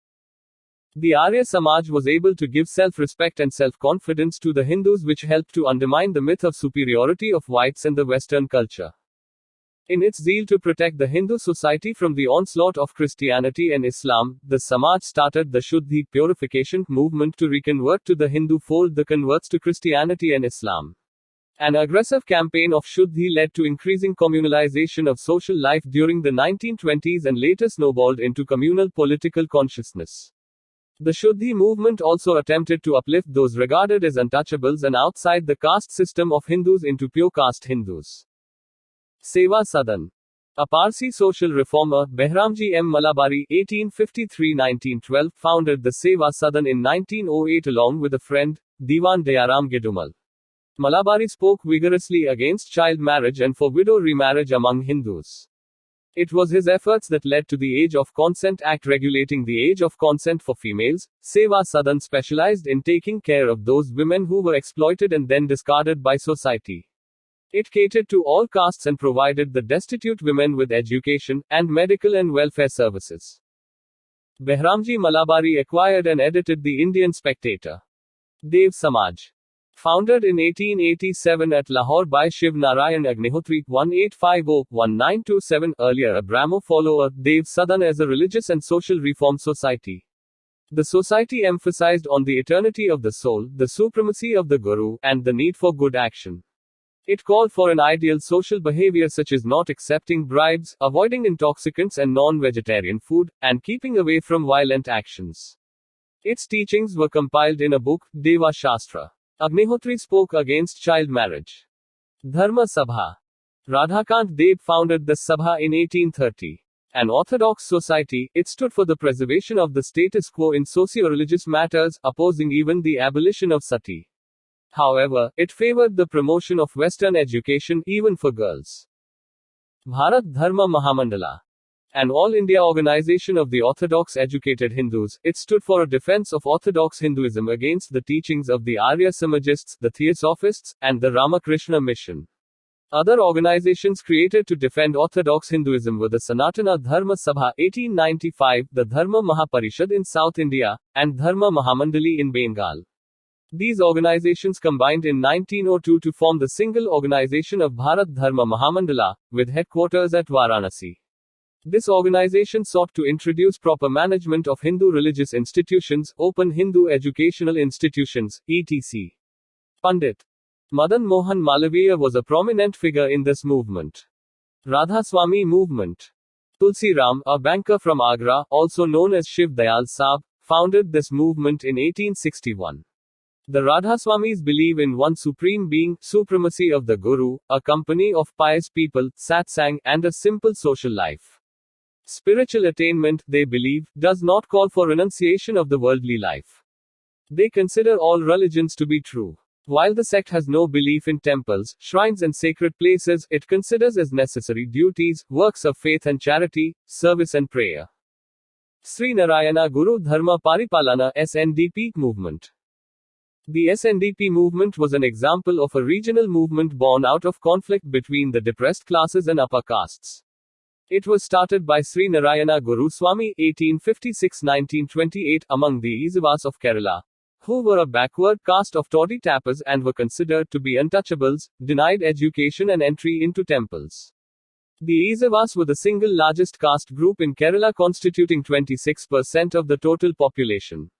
The Arya Samaj was able to give self-respect and self-confidence to the Hindus, which helped to undermine the myth of superiority of whites and the Western culture. In its zeal to protect the Hindu society from the onslaught of Christianity and Islam, the Samaj started the Shuddhi purification movement to reconvert to the Hindu fold the converts to Christianity and Islam. An aggressive campaign of Shuddhi led to increasing communalization of social life during the 1920s and later snowballed into communal political consciousness. The Shuddhi movement also attempted to uplift those regarded as untouchables and outside the caste system of Hindus into pure caste Hindus. Seva Sadan. A Parsi social reformer, Behramji M. Malabari (1853–1912) founded the Seva Sadan in 1908 along with a friend, Diwan Dayaram Gidumal. Malabari spoke vigorously against child marriage and for widow remarriage among Hindus. It was his efforts that led to the Age of Consent Act regulating the age of consent for females. Seva Sadan specialized in taking care of those women who were exploited and then discarded by society. It catered to all castes and provided the destitute women with education, and medical and welfare services. Behramji Malabari acquired and edited the Indian Spectator. Dev Samaj. Founded in 1887 at Lahore by Shiv Narayan Agnihotri, 1850-1927, earlier a Brahmo follower, Dev Sadan as a religious and social reform society. The society emphasized on the eternity of the soul, the supremacy of the Guru, and the need for good action. It called for an ideal social behavior such as not accepting bribes, avoiding intoxicants and non-vegetarian food, and keeping away from violent actions. Its teachings were compiled in a book, Deva Shastra. Agnihotri spoke against child marriage. Dharma Sabha. Radhakant Deb founded the Sabha in 1830. An orthodox society, it stood for the preservation of the status quo in socio-religious matters, opposing even the abolition of sati. However, it favored the promotion of Western education, even for girls. Bharat Dharma Mahamandala. An all-India organization of the orthodox educated Hindus, it stood for a defense of orthodox Hinduism against the teachings of the Arya Samajists, the Theosophists, and the Ramakrishna Mission. Other organizations created to defend orthodox Hinduism were the Sanatana Dharma Sabha 1895, the Dharma Mahaparishad in South India, and Dharma Mahamandali in Bengal. These organizations combined in 1902 to form the single organization of Bharat Dharma Mahamandala, with headquarters at Varanasi. This organization sought to introduce proper management of Hindu religious institutions, open Hindu educational institutions, etc. Pandit Madan Mohan Malviya was a prominent figure in this movement. Radhaswami Movement. Tulsi Ram, a banker from Agra, also known as Shiv Dayal Saab, founded this movement in 1861. The Radhaswamis believe in one supreme being, supremacy of the Guru, a company of pious people, satsang, and a simple social life. Spiritual attainment, they believe, does not call for renunciation of the worldly life. They consider all religions to be true. While the sect has no belief in temples, shrines and sacred places, it considers as necessary duties, works of faith and charity, service and prayer. Sri Narayana Guru Dharma Paripalana SNDP movement. The SNDP movement was an example of a regional movement born out of conflict between the depressed classes and upper castes. It was started by Sri Narayana Guru Swami 1856-1928 among the Isavas of Kerala, who were a backward caste of toddy tappers and were considered to be untouchables, denied education and entry into temples. The Isavas were the single largest caste group in Kerala, constituting 26% of the total population.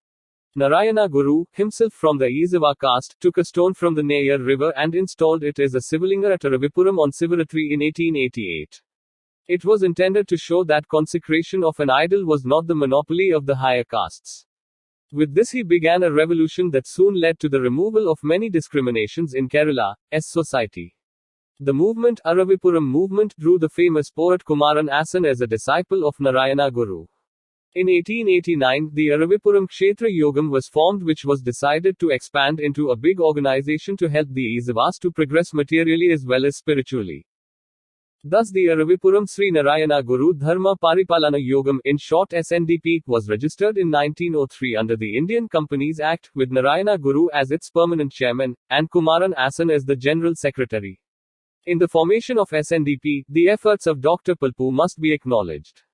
Narayana Guru, himself from the Isava caste, took a stone from the Nayar river and installed it as a Sivalinga at Aravipuram on Sivaratri in 1888. It was intended to show that consecration of an idol was not the monopoly of the higher castes. With this he began a revolution that soon led to the removal of many discriminations in Kerala's society. The movement, Aravipuram Movement, drew the famous poet Kumaran Asan as a disciple of Narayana Guru. In 1889, the Aravipuram Kshetra Yogam was formed, which was decided to expand into a big organization to help the Isavas to progress materially as well as spiritually. Thus the Aravipuram Sri Narayana Guru Dharma Paripalana Yogam, in short SNDP, was registered in 1903 under the Indian Companies Act, with Narayana Guru as its permanent chairman, and Kumaran Asan as the general secretary. In the formation of SNDP, the efforts of Dr. Palpu must be acknowledged.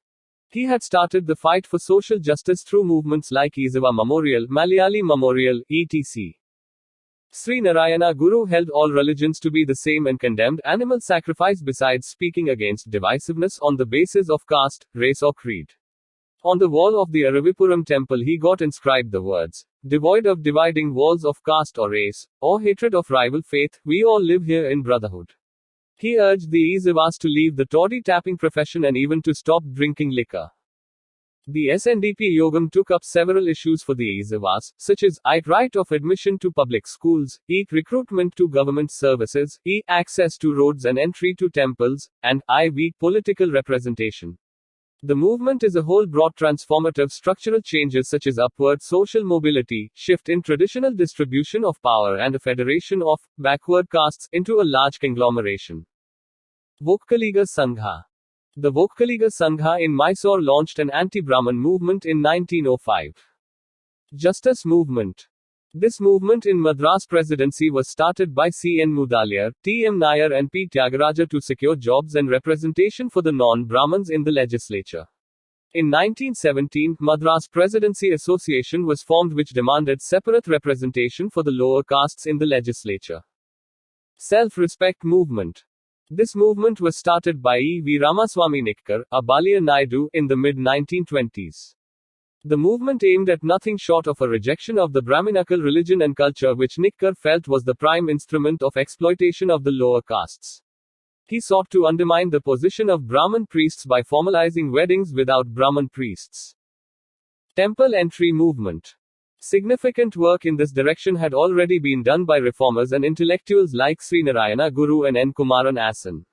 He had started the fight for social justice through movements like Isava Memorial, Malayali Memorial, etc. Sri Narayana Guru held all religions to be the same and condemned animal sacrifice, besides speaking against divisiveness on the basis of caste, race or creed. On the wall of the Aravipuram temple he got inscribed the words, "Devoid of dividing walls of caste or race, or hatred of rival faith, we all live here in brotherhood." He urged the Isavas to leave the toddy tapping profession and even to stop drinking liquor. The SNDP Yogam took up several issues for the Isavas, such as I. Right of admission to public schools, E. Recruitment to government services, E. Access to roads and entry to temples, and IV. Political representation. The movement as a whole brought transformative structural changes such as upward social mobility, shift in traditional distribution of power, and a federation of backward castes into a large conglomeration. Vokkaliga Sangha. The Vokkaliga Sangha in Mysore launched an anti-Brahman movement in 1905. Justice Movement. This movement in Madras Presidency was started by C. N. Mudaliar, T. M. Nair and P. Tyagaraja to secure jobs and representation for the non-Brahmins in the legislature. In 1917, Madras Presidency Association was formed, which demanded separate representation for the lower castes in the legislature. Self-Respect Movement. This movement was started by E. V. Ramaswamy Nikkar, a Baliya Naidu, in the mid-1920s. The movement aimed at nothing short of a rejection of the Brahminical religion and culture, which Nikkar felt was the prime instrument of exploitation of the lower castes. He sought to undermine the position of Brahmin priests by formalizing weddings without Brahmin priests. Temple Entry Movement. Significant work in this direction had already been done by reformers and intellectuals like Sri Narayana Guru and N. Kumaran Asan.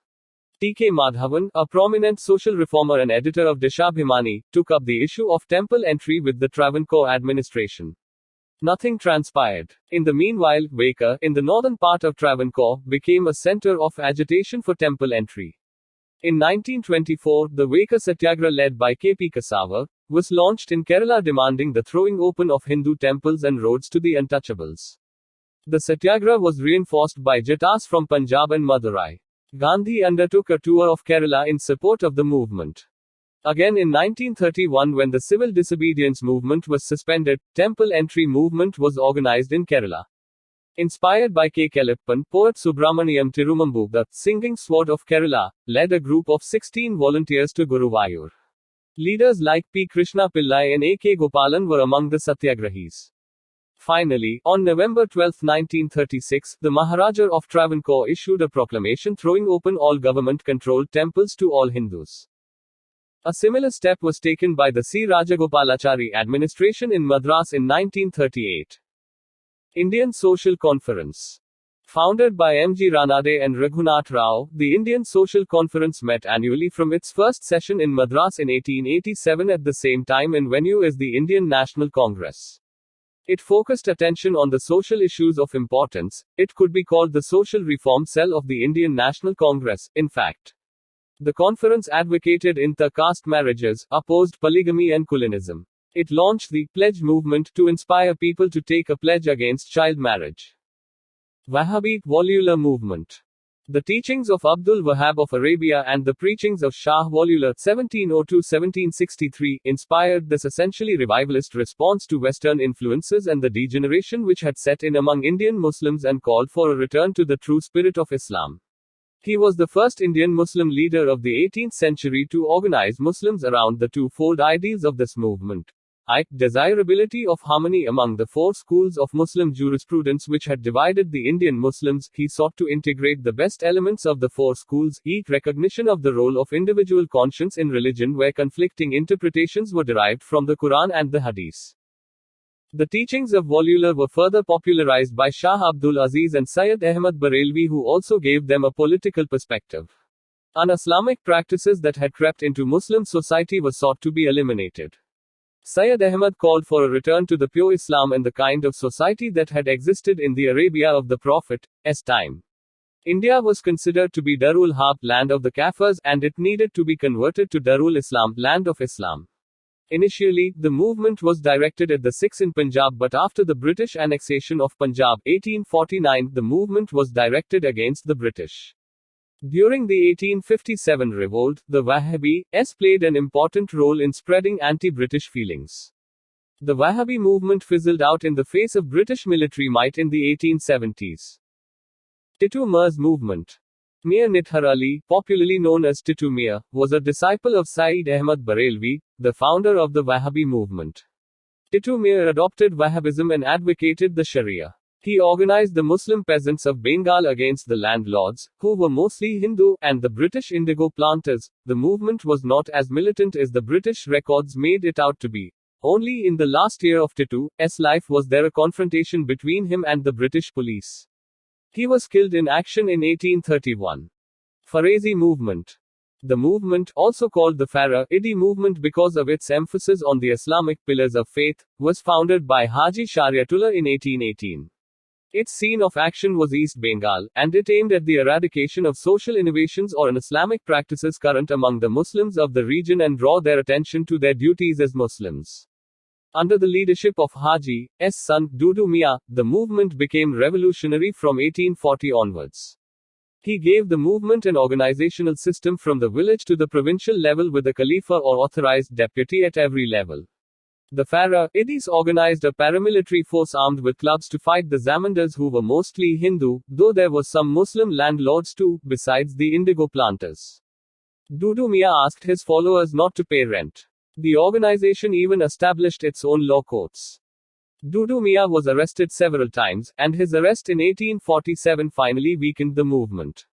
T. K. Madhavan, a prominent social reformer and editor of Deshabhimani, took up the issue of temple entry with the Travancore administration. Nothing transpired. In the meanwhile, Vaika, in the northern part of Travancore, became a center of agitation for temple entry. In 1924, the Vaika Satyagraha led by K. P. Kasavar was launched in Kerala, demanding the throwing open of Hindu temples and roads to the untouchables. The Satyagraha was reinforced by Jatas from Punjab and Madurai. Gandhi undertook a tour of Kerala in support of the movement. Again in 1931, when the civil disobedience movement was suspended, temple entry movement was organized in Kerala. Inspired by K. Kelappan, poet Subramaniam Tirumambu, the singing sword of Kerala, led a group of 16 volunteers to Guruvayur. Leaders like P. Krishna Pillai and A. K. Gopalan were among the Satyagrahis. Finally, on November 12, 1936, the Maharaja of Travancore issued a proclamation throwing open all government-controlled temples to all Hindus. A similar step was taken by the C. Rajagopalachari administration in Madras in 1938. Indian Social Conference. Founded by M. G. Ranade and Raghunath Rao, the Indian Social Conference met annually from its first session in Madras in 1887 at the same time and venue as the Indian National Congress. It focused attention on the social issues of importance. It could be called the social reform cell of the Indian National Congress, in fact. The conference advocated inter-caste marriages, opposed polygamy and culinism. It launched the pledge movement to inspire people to take a pledge against child marriage. Wahhabi Volular movement. The teachings of Abdul Wahhab of Arabia and the preachings of Shah Waliullah (1702–1763) inspired this essentially revivalist response to Western influences and the degeneration which had set in among Indian Muslims and called for a return to the true spirit of Islam. He was the first Indian Muslim leader of the 18th century to organize Muslims around the twofold ideals of this movement. Desirability of harmony among the four schools of Muslim jurisprudence which had divided the Indian Muslims. He sought to integrate the best elements of the four schools, recognition of the role of individual conscience in religion where conflicting interpretations were derived from the Quran and the Hadith. The teachings of Waliullah were further popularized by Shah Abdul Aziz and Syed Ahmad Barelvi, who also gave them a political perspective. Un-Islamic practices that had crept into Muslim society were sought to be eliminated. Syed Ahmad called for a return to the pure Islam and the kind of society that had existed in the Arabia of the Prophet's time. India was considered to be Darul Harb, land of the Kafirs, and it needed to be converted to Darul Islam, land of Islam. Initially, the movement was directed at the Sikhs in Punjab, but after the British annexation of Punjab, 1849, the movement was directed against the British. During the 1857 revolt, the Wahhabis played an important role in spreading anti-British feelings. The Wahhabi movement fizzled out in the face of British military might in the 1870s. Titu Mir's movement. Mir Nithar Ali, popularly known as Titu Mir, was a disciple of Syed Ahmad Barelvi, the founder of the Wahhabi movement. Titu Mir adopted Wahhabism and advocated the Sharia. He organized the Muslim peasants of Bengal against the landlords, who were mostly Hindu, and the British indigo planters. The movement was not as militant as the British records made it out to be. Only in the last year of Titu's life was there a confrontation between him and the British police. He was killed in action in 1831. Farezi movement. The movement, also called the Faredi movement because of its emphasis on the Islamic pillars of faith, was founded by Haji Shariatullah in 1818. Its scene of action was East Bengal, and it aimed at the eradication of social innovations or un-Islamic practices current among the Muslims of the region and draw their attention to their duties as Muslims. Under the leadership of Haji's son, Dudu Miah, the movement became revolutionary from 1840 onwards. He gave the movement an organizational system from the village to the provincial level with a Khalifa or authorized deputy at every level. The Farahidis organized a paramilitary force armed with clubs to fight the Zamindars, who were mostly Hindu, though there were some Muslim landlords too, besides the indigo planters. Dudu Miah asked his followers not to pay rent. The organization even established its own law courts. Dudu Miah was arrested several times, and his arrest in 1847 finally weakened the movement.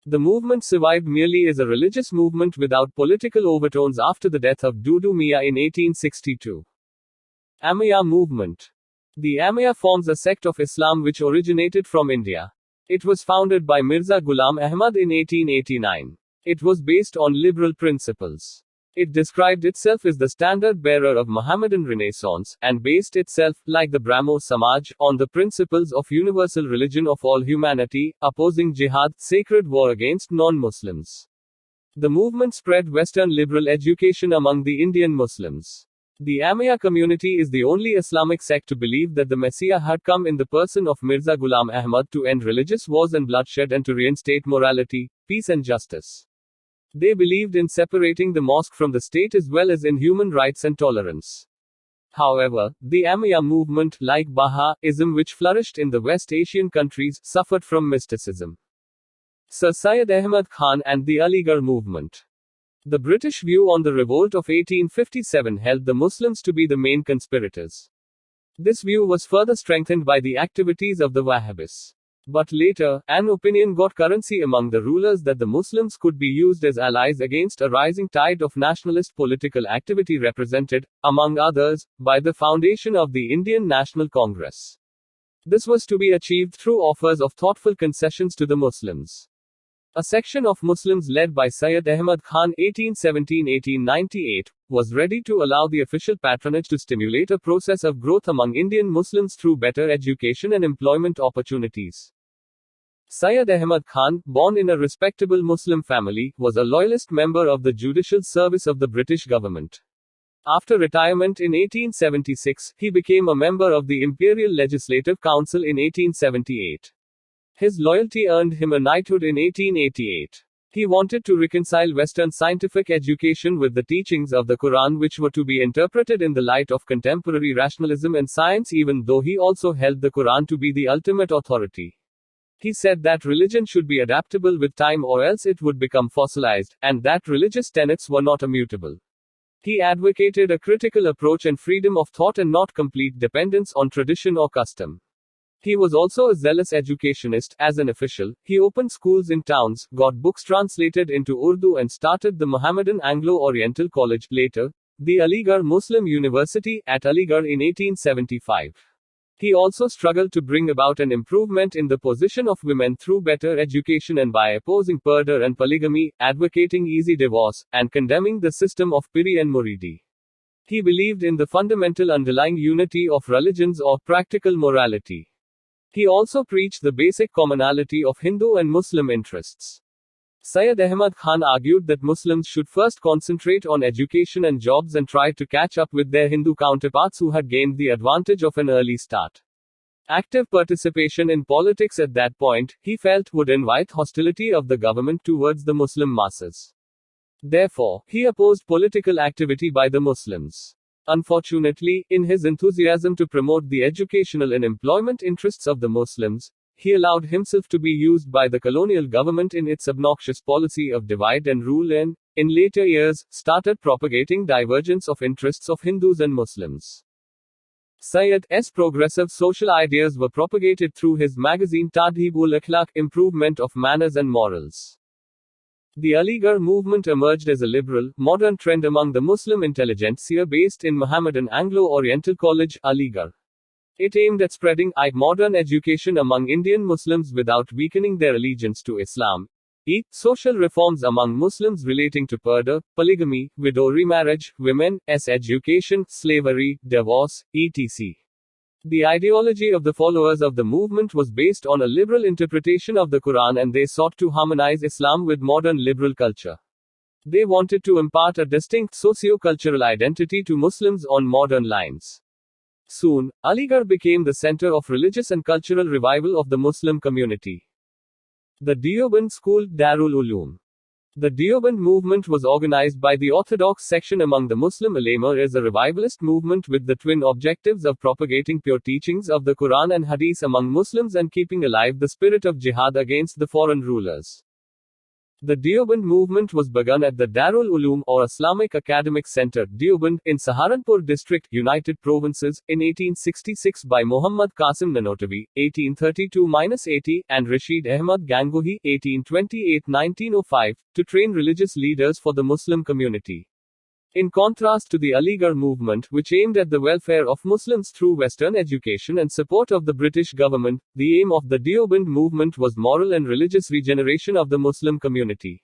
The movement survived merely as a religious movement without political overtones after the death of Dudu Miah in 1862. Ahmadiyya movement. The Ahmadiyya forms a sect of Islam which originated from India. It was founded by Mirza Ghulam Ahmad in 1889. It was based on liberal principles. It described itself as the standard bearer of Mohammedan Renaissance, and based itself, like the Brahmo Samaj, on the principles of universal religion of all humanity, opposing jihad, sacred war against non-Muslims. The movement spread Western liberal education among the Indian Muslims. The Ahmadiyya community is the only Islamic sect to believe that the Messiah had come in the person of Mirza Ghulam Ahmad to end religious wars and bloodshed and to reinstate morality, peace and justice. They believed in separating the mosque from the state as well as in human rights and tolerance. However, the Ahmadiyya movement, like Baha'ism which flourished in the West Asian countries, suffered from mysticism. Sir Syed Ahmad Khan and the Aligarh movement. The British view on the revolt of 1857 held the Muslims to be the main conspirators. This view was further strengthened by the activities of the Wahhabis. But later, an opinion got currency among the rulers that the Muslims could be used as allies against a rising tide of nationalist political activity represented, among others, by the foundation of the Indian National Congress. This was to be achieved through offers of thoughtful concessions to the Muslims. A section of Muslims led by Syed Ahmad Khan 1817-1898 was ready to allow the official patronage to stimulate a process of growth among Indian Muslims through better education and employment opportunities. Syed Ahmad Khan, born in a respectable Muslim family, was a loyalist member of the judicial service of the British government. After retirement in 1876, he became a member of the Imperial Legislative Council in 1878. His loyalty earned him a knighthood in 1888. He wanted to reconcile Western scientific education with the teachings of the Quran, which were to be interpreted in the light of contemporary rationalism and science, even though he also held the Quran to be the ultimate authority. He said that religion should be adaptable with time or else it would become fossilized, and that religious tenets were not immutable. He advocated a critical approach and freedom of thought and not complete dependence on tradition or custom. He was also a zealous educationist. As an official, he opened schools in towns, got books translated into Urdu, and started the Mohammedan Anglo-Oriental College, later, the Aligarh Muslim University, at Aligarh in 1875. He also struggled to bring about an improvement in the position of women through better education and by opposing purdah and polygamy, advocating easy divorce, and condemning the system of piri and muridi. He believed in the fundamental underlying unity of religions or practical morality. He also preached the basic commonality of Hindu and Muslim interests. Syed Ahmad Khan argued that Muslims should first concentrate on education and jobs and try to catch up with their Hindu counterparts who had gained the advantage of an early start. Active participation in politics at that point, he felt, would invite hostility of the government towards the Muslim masses. Therefore, he opposed political activity by the Muslims. Unfortunately, in his enthusiasm to promote the educational and employment interests of the Muslims, he allowed himself to be used by the colonial government in its obnoxious policy of divide and rule and, in later years, started propagating divergence of interests of Hindus and Muslims. Syed's progressive social ideas were propagated through his magazine Tadhib-ul-Akhlaq, Improvement of Manners and Morals. The Aligarh movement emerged as a liberal, modern trend among the Muslim intelligentsia based in Mohammedan Anglo-Oriental College, Aligarh. It aimed at spreading modern education among Indian Muslims without weakening their allegiance to Islam. Social reforms among Muslims relating to purdah, polygamy, widow remarriage, women's education, slavery, divorce, etc. The ideology of the followers of the movement was based on a liberal interpretation of the Quran, and they sought to harmonize Islam with modern liberal culture. They wanted to impart a distinct socio-cultural identity to Muslims on modern lines. Soon, Aligarh became the center of religious and cultural revival of the Muslim community. The Deoband School, Darul Uloom. The Deoband movement was organized by the Orthodox section among the Muslim ulema as a revivalist movement with the twin objectives of propagating pure teachings of the Quran and Hadith among Muslims and keeping alive the spirit of jihad against the foreign rulers. The Deoband movement was begun at the Darul Uloom, or Islamic Academic Center, Deoband, in Saharanpur District, United Provinces, in 1866 by Muhammad Qasim Nanotavi, 1832-80, and Rashid Ahmad Gangohi, 1828-1905, to train religious leaders for the Muslim community. In contrast to the Aligarh movement, which aimed at the welfare of Muslims through Western education and support of the British government, the aim of the Deoband movement was moral and religious regeneration of the Muslim community.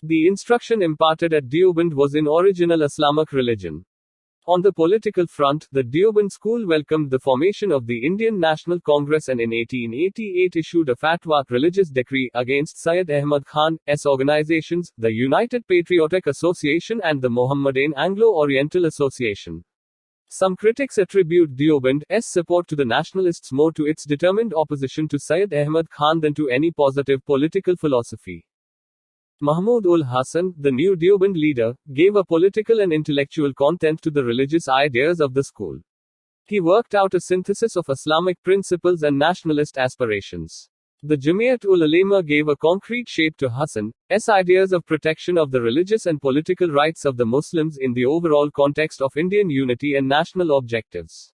The instruction imparted at Deoband was in original Islamic religion. On the political front, the Deoband school welcomed the formation of the Indian National Congress and in 1888 issued a fatwa, religious decree, against Syed Ahmad Khan's organizations, the United Patriotic Association and the Mohammedan Anglo-Oriental Association. Some critics attribute Deoband's support to the nationalists more to its determined opposition to Syed Ahmad Khan than to any positive political philosophy. Mahmud ul Hasan, the new Deoband leader, gave a political and intellectual content to the religious ideas of the school. He worked out a synthesis of Islamic principles and nationalist aspirations. The Jamiat ul Ulema gave a concrete shape to Hasan's ideas of protection of the religious and political rights of the Muslims in the overall context of Indian unity and national objectives.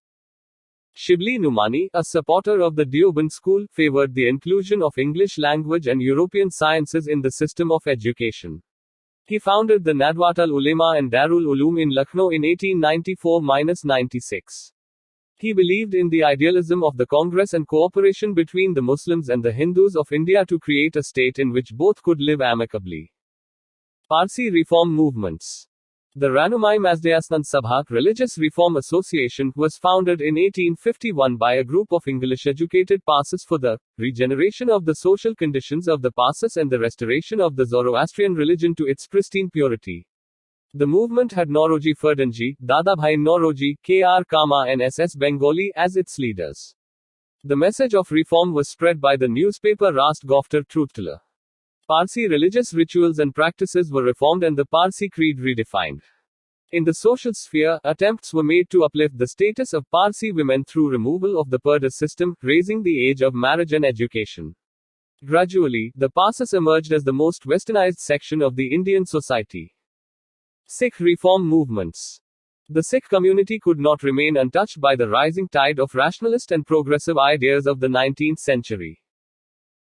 Shibli Numani, a supporter of the Deoband school, favored the inclusion of English language and European sciences in the system of education. He founded the Nadwat al-Ulema and Darul Uloom in Lucknow in 1894-96. He believed in the idealism of the Congress and cooperation between the Muslims and the Hindus of India to create a state in which both could live amicably. Parsi reform movements. The Ranumai Masdayasnan Sabha, Religious Reform Association, was founded in 1851 by a group of English-educated Parsis for the regeneration of the social conditions of the Parsis and the restoration of the Zoroastrian religion to its pristine purity. The movement had Nauroji Ferdanji, Dadabhai Nauroji, K.R. Kama and S.S. Bengali as its leaders. The message of reform was spread by the newspaper Rast Goftar Truthteller. Parsi religious rituals and practices were reformed and the Parsi creed redefined. In the social sphere, attempts were made to uplift the status of Parsi women through removal of the Purdah system, raising the age of marriage and education. Gradually, the Parsis emerged as the most westernized section of the Indian society. Sikh reform movements. The Sikh community could not remain untouched by the rising tide of rationalist and progressive ideas of the 19th century.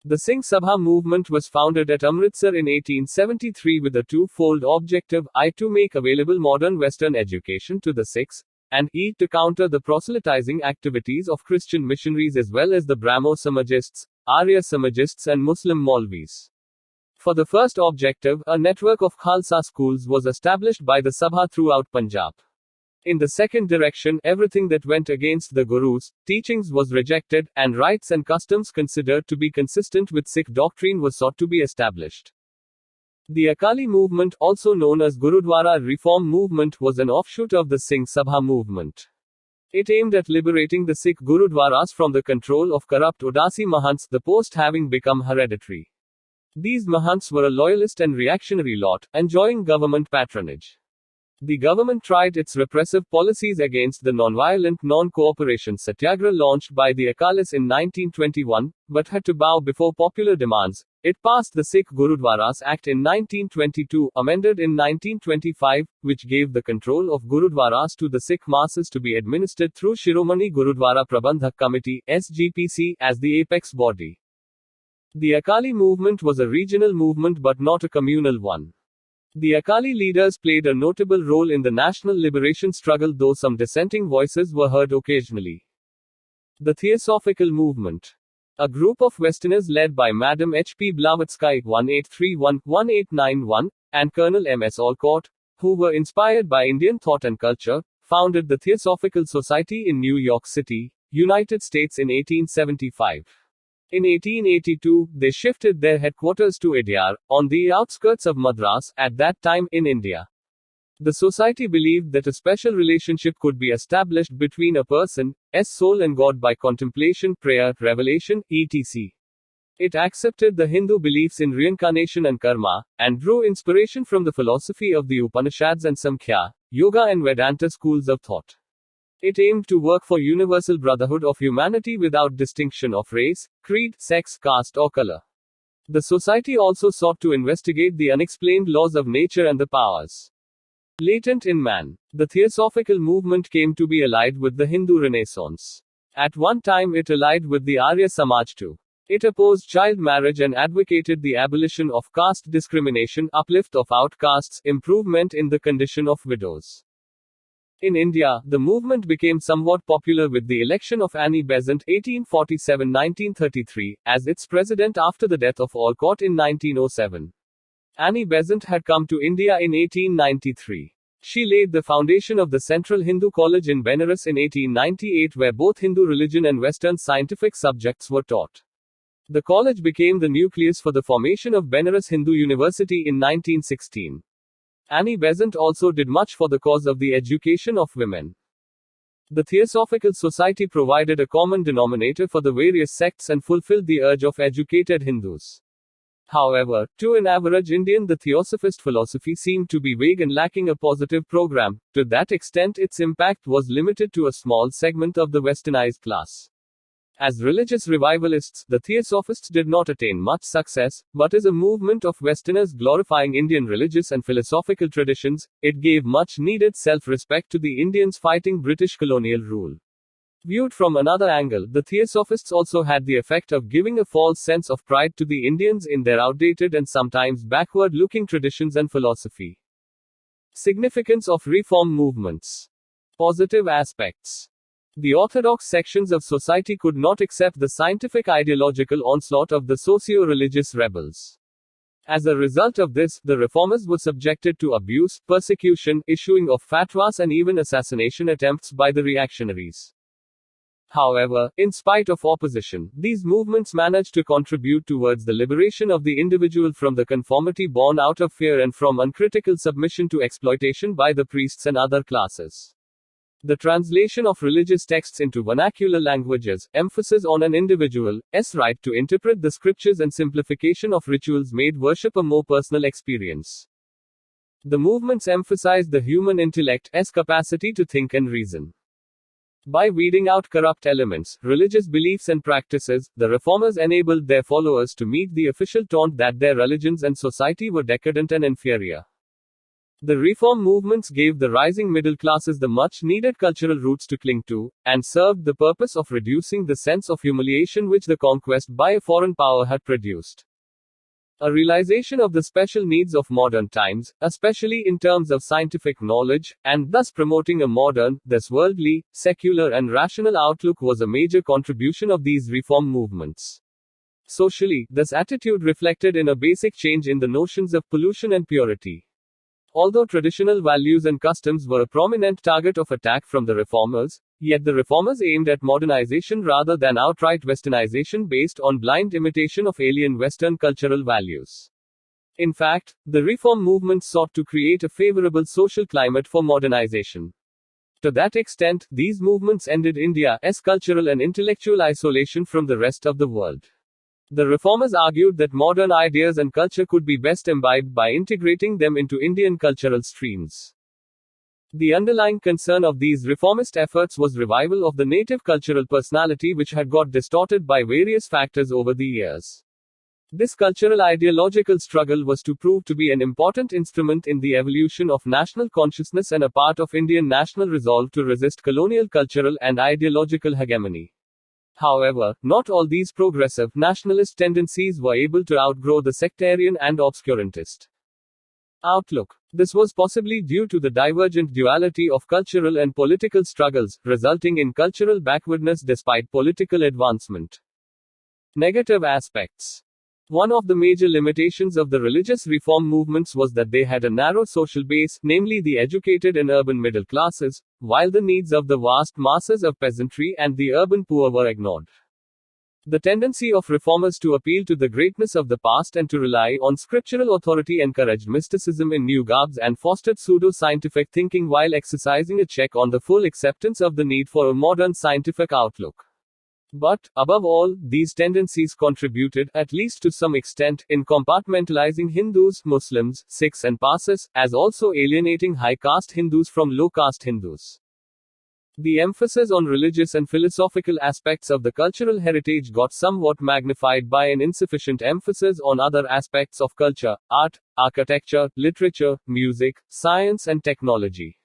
The Singh Sabha movement was founded at Amritsar in 1873 with a twofold objective, I to make available modern Western education to the Sikhs, and E to counter the proselytizing activities of Christian missionaries as well as the Brahmo Samajists, Arya Samajists and Muslim Maulvis. For the first objective, a network of Khalsa schools was established by the Sabha throughout Punjab. In the second direction, everything that went against the Guru's teachings was rejected, and rites and customs considered to be consistent with Sikh doctrine was sought to be established. The Akali movement, also known as Gurudwara Reform Movement, was an offshoot of the Singh Sabha movement. It aimed at liberating the Sikh Gurudwaras from the control of corrupt Udasi Mahants, the post having become hereditary. These Mahants were a loyalist and reactionary lot, enjoying government patronage. The government tried its repressive policies against the non-violent non-cooperation satyagraha launched by the Akalis in 1921, but had to bow before popular demands. It passed the Sikh Gurudwaras Act in 1922, amended in 1925, which gave the control of Gurudwaras to the Sikh masses to be administered through Shiromani Gurudwara Prabandhak Committee (SGPC) as the apex body. The Akali movement was a regional movement but not a communal one. The Akali leaders played a notable role in the national liberation struggle, though some dissenting voices were heard occasionally. The Theosophical Movement. A group of Westerners led by Madam H. P. Blavatsky 1831-1891 and Colonel M. S. Alcott, who were inspired by Indian thought and culture, founded the Theosophical Society in New York City, United States in 1875. In 1882, they shifted their headquarters to Adyar, on the outskirts of Madras, at that time in India. The society believed that a special relationship could be established between a person's soul and God by contemplation, prayer, revelation, etc. It accepted the Hindu beliefs in reincarnation and karma, and drew inspiration from the philosophy of the Upanishads and Samkhya, Yoga and Vedanta schools of thought. It aimed to work for universal brotherhood of humanity without distinction of race, creed, sex, caste or color. The society also sought to investigate the unexplained laws of nature and the powers latent in man. The Theosophical movement came to be allied with the Hindu Renaissance. At one time it allied with the Arya Samaj too. It opposed child marriage and advocated the abolition of caste discrimination, uplift of outcasts, improvement in the condition of widows. In India, the movement became somewhat popular with the election of Annie Besant (1847–1933) as its president after the death of Alcott in 1907. Annie Besant had come to India in 1893. She laid the foundation of the Central Hindu College in Benares in 1898, where both Hindu religion and Western scientific subjects were taught. The college became the nucleus for the formation of Benares Hindu University in 1916. Annie Besant also did much for the cause of the education of women. The Theosophical Society provided a common denominator for the various sects and fulfilled the urge of educated Hindus. However, to an average Indian, the Theosophist philosophy seemed to be vague and lacking a positive program. To that extent, its impact was limited to a small segment of the westernized class. As religious revivalists, the Theosophists did not attain much success, but as a movement of Westerners glorifying Indian religious and philosophical traditions, it gave much needed self-respect to the Indians fighting British colonial rule. Viewed from another angle, the Theosophists also had the effect of giving a false sense of pride to the Indians in their outdated and sometimes backward-looking traditions and philosophy. Significance of reform movements. Positive aspects. The orthodox sections of society could not accept the scientific ideological onslaught of the socio-religious rebels. As a result of this, the reformers were subjected to abuse, persecution, issuing of fatwas, and even assassination attempts by the reactionaries. However, in spite of opposition, these movements managed to contribute towards the liberation of the individual from the conformity born out of fear and from uncritical submission to exploitation by the priests and other classes. The translation of religious texts into vernacular languages, emphasis on an individual's right to interpret the scriptures, and simplification of rituals made worship a more personal experience. The movements emphasized the human intellect's capacity to think and reason. By weeding out corrupt elements, religious beliefs and practices, the reformers enabled their followers to meet the official taunt that their religions and society were decadent and inferior. The reform movements gave the rising middle classes the much-needed cultural roots to cling to, and served the purpose of reducing the sense of humiliation which the conquest by a foreign power had produced. A realization of the special needs of modern times, especially in terms of scientific knowledge, and thus promoting a modern, thus worldly, secular and rational outlook was a major contribution of these reform movements. Socially, this attitude reflected in a basic change in the notions of pollution and purity. Although traditional values and customs were a prominent target of attack from the reformers, yet the reformers aimed at modernization rather than outright westernization based on blind imitation of alien Western cultural values. In fact, the reform movement sought to create a favorable social climate for modernization. To that extent, these movements ended India's cultural and intellectual isolation from the rest of the world. The reformers argued that modern ideas and culture could be best imbibed by integrating them into Indian cultural streams. The underlying concern of these reformist efforts was revival of the native cultural personality which had got distorted by various factors over the years. This cultural ideological struggle was to prove to be an important instrument in the evolution of national consciousness and a part of Indian national resolve to resist colonial cultural and ideological hegemony. However, not all these progressive, nationalist tendencies were able to outgrow the sectarian and obscurantist outlook. This was possibly due to the divergent duality of cultural and political struggles, resulting in cultural backwardness despite political advancement. Negative aspects. One of the major limitations of the religious reform movements was that they had a narrow social base, namely the educated and urban middle classes, while the needs of the vast masses of peasantry and the urban poor were ignored. The tendency of reformers to appeal to the greatness of the past and to rely on scriptural authority encouraged mysticism in new garbs and fostered pseudo-scientific thinking while exercising a check on the full acceptance of the need for a modern scientific outlook. But, above all, these tendencies contributed, at least to some extent, in compartmentalizing Hindus, Muslims, Sikhs and Parsis, as also alienating high-caste Hindus from low-caste Hindus. The emphasis on religious and philosophical aspects of the cultural heritage got somewhat magnified by an insufficient emphasis on other aspects of culture, art, architecture, literature, music, science and technology.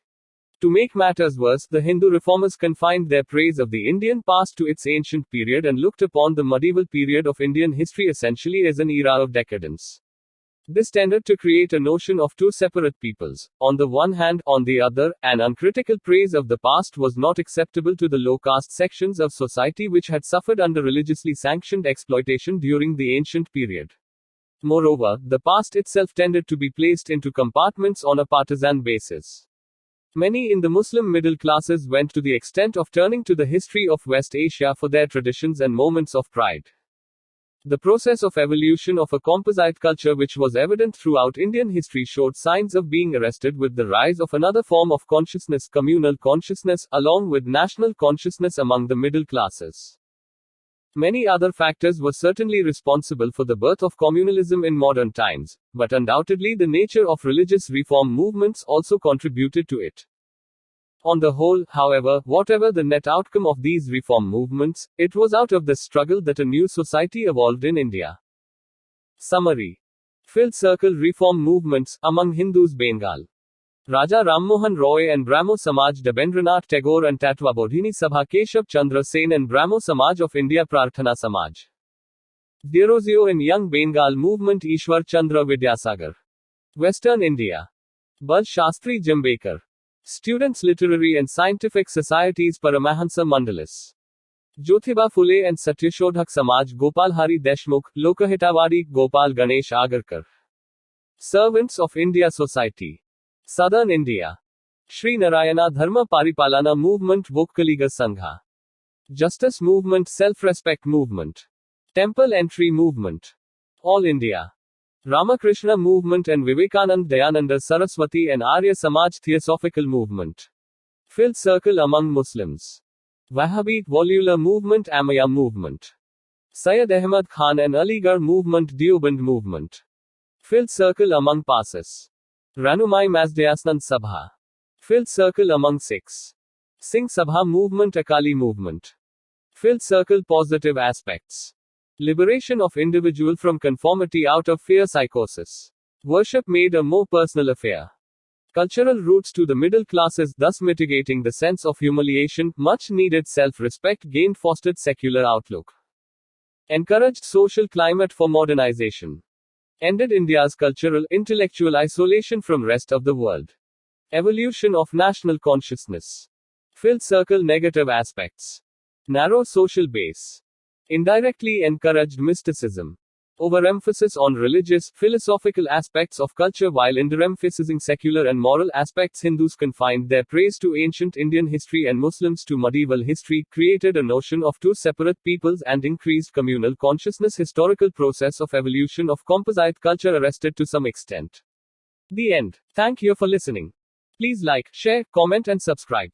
To make matters worse, the Hindu reformers confined their praise of the Indian past to its ancient period and looked upon the medieval period of Indian history essentially as an era of decadence. This tended to create a notion of two separate peoples. On the one hand, on the other, an uncritical praise of the past was not acceptable to the low-caste sections of society which had suffered under religiously sanctioned exploitation during the ancient period. Moreover, the past itself tended to be placed into compartments on a partisan basis. Many in the Muslim middle classes went to the extent of turning to the history of West Asia for their traditions and moments of pride. The process of evolution of a composite culture which was evident throughout Indian history showed signs of being arrested with the rise of another form of consciousness, communal consciousness, along with national consciousness among the middle classes. Many other factors were certainly responsible for the birth of communalism in modern times, but undoubtedly the nature of religious reform movements also contributed to it. On the whole, however, whatever the net outcome of these reform movements, it was out of this struggle that a new society evolved in India. Summary. Filled circle reform movements among Hindus. Bengal. Raja Ram Mohan Roy and Brahmo Samaj. Debendranath Tagore and Tattvabodhini Sabha. Keshav Chandra Sen and Brahmo Samaj of India. Prarthana Samaj. Derozio and Young Bengal Movement. Ishwar Chandra Vidyasagar. Western India. Balshastri. Jambhekar. Students' Literary and Scientific Societies Paramahansa Mandalis. Jyotiba Phule and Satyashodhak Samaj Gopalhari Deshmukh, Lokahitawadi Gopal Ganesh Agarkar. Servants of India Society. Southern India. Sri Narayana Dharma Paripalana Movement Vokaliga Sangha. Justice Movement Self-Respect Movement. Temple Entry Movement. All India. Ramakrishna Movement and Vivekananda Dayananda Saraswati and Arya Samaj Theosophical Movement. Phil Circle among Muslims. Wahhabite Volular Movement Amaya Movement. Syed Ahmad Khan and Aligarh Movement Deoband Movement. Phil Circle among Passes. Ranumai Mazdayasnand Sabha. Phil Circle among Sikhs. Singh Sabha Movement Akali Movement. Phil Circle Positive Aspects. Liberation of individual from conformity out of fear psychosis. Worship made a more personal affair. Cultural roots to the middle classes, thus mitigating the sense of humiliation. Much needed self-respect gained, fostered secular outlook. Encouraged social climate for modernization. Ended India's cultural, intellectual isolation from rest of the world. Evolution of national consciousness. Phil Circle negative aspects. Narrow social base. Indirectly encouraged mysticism. Overemphasis on religious, philosophical aspects of culture while underemphasizing secular and moral aspects. Hindus confined their praise to ancient Indian history and Muslims to medieval history, created a notion of two separate peoples and increased communal consciousness. Historical process of evolution of composite culture arrested to some extent. The end. Thank you for listening. Please like, share, comment and subscribe.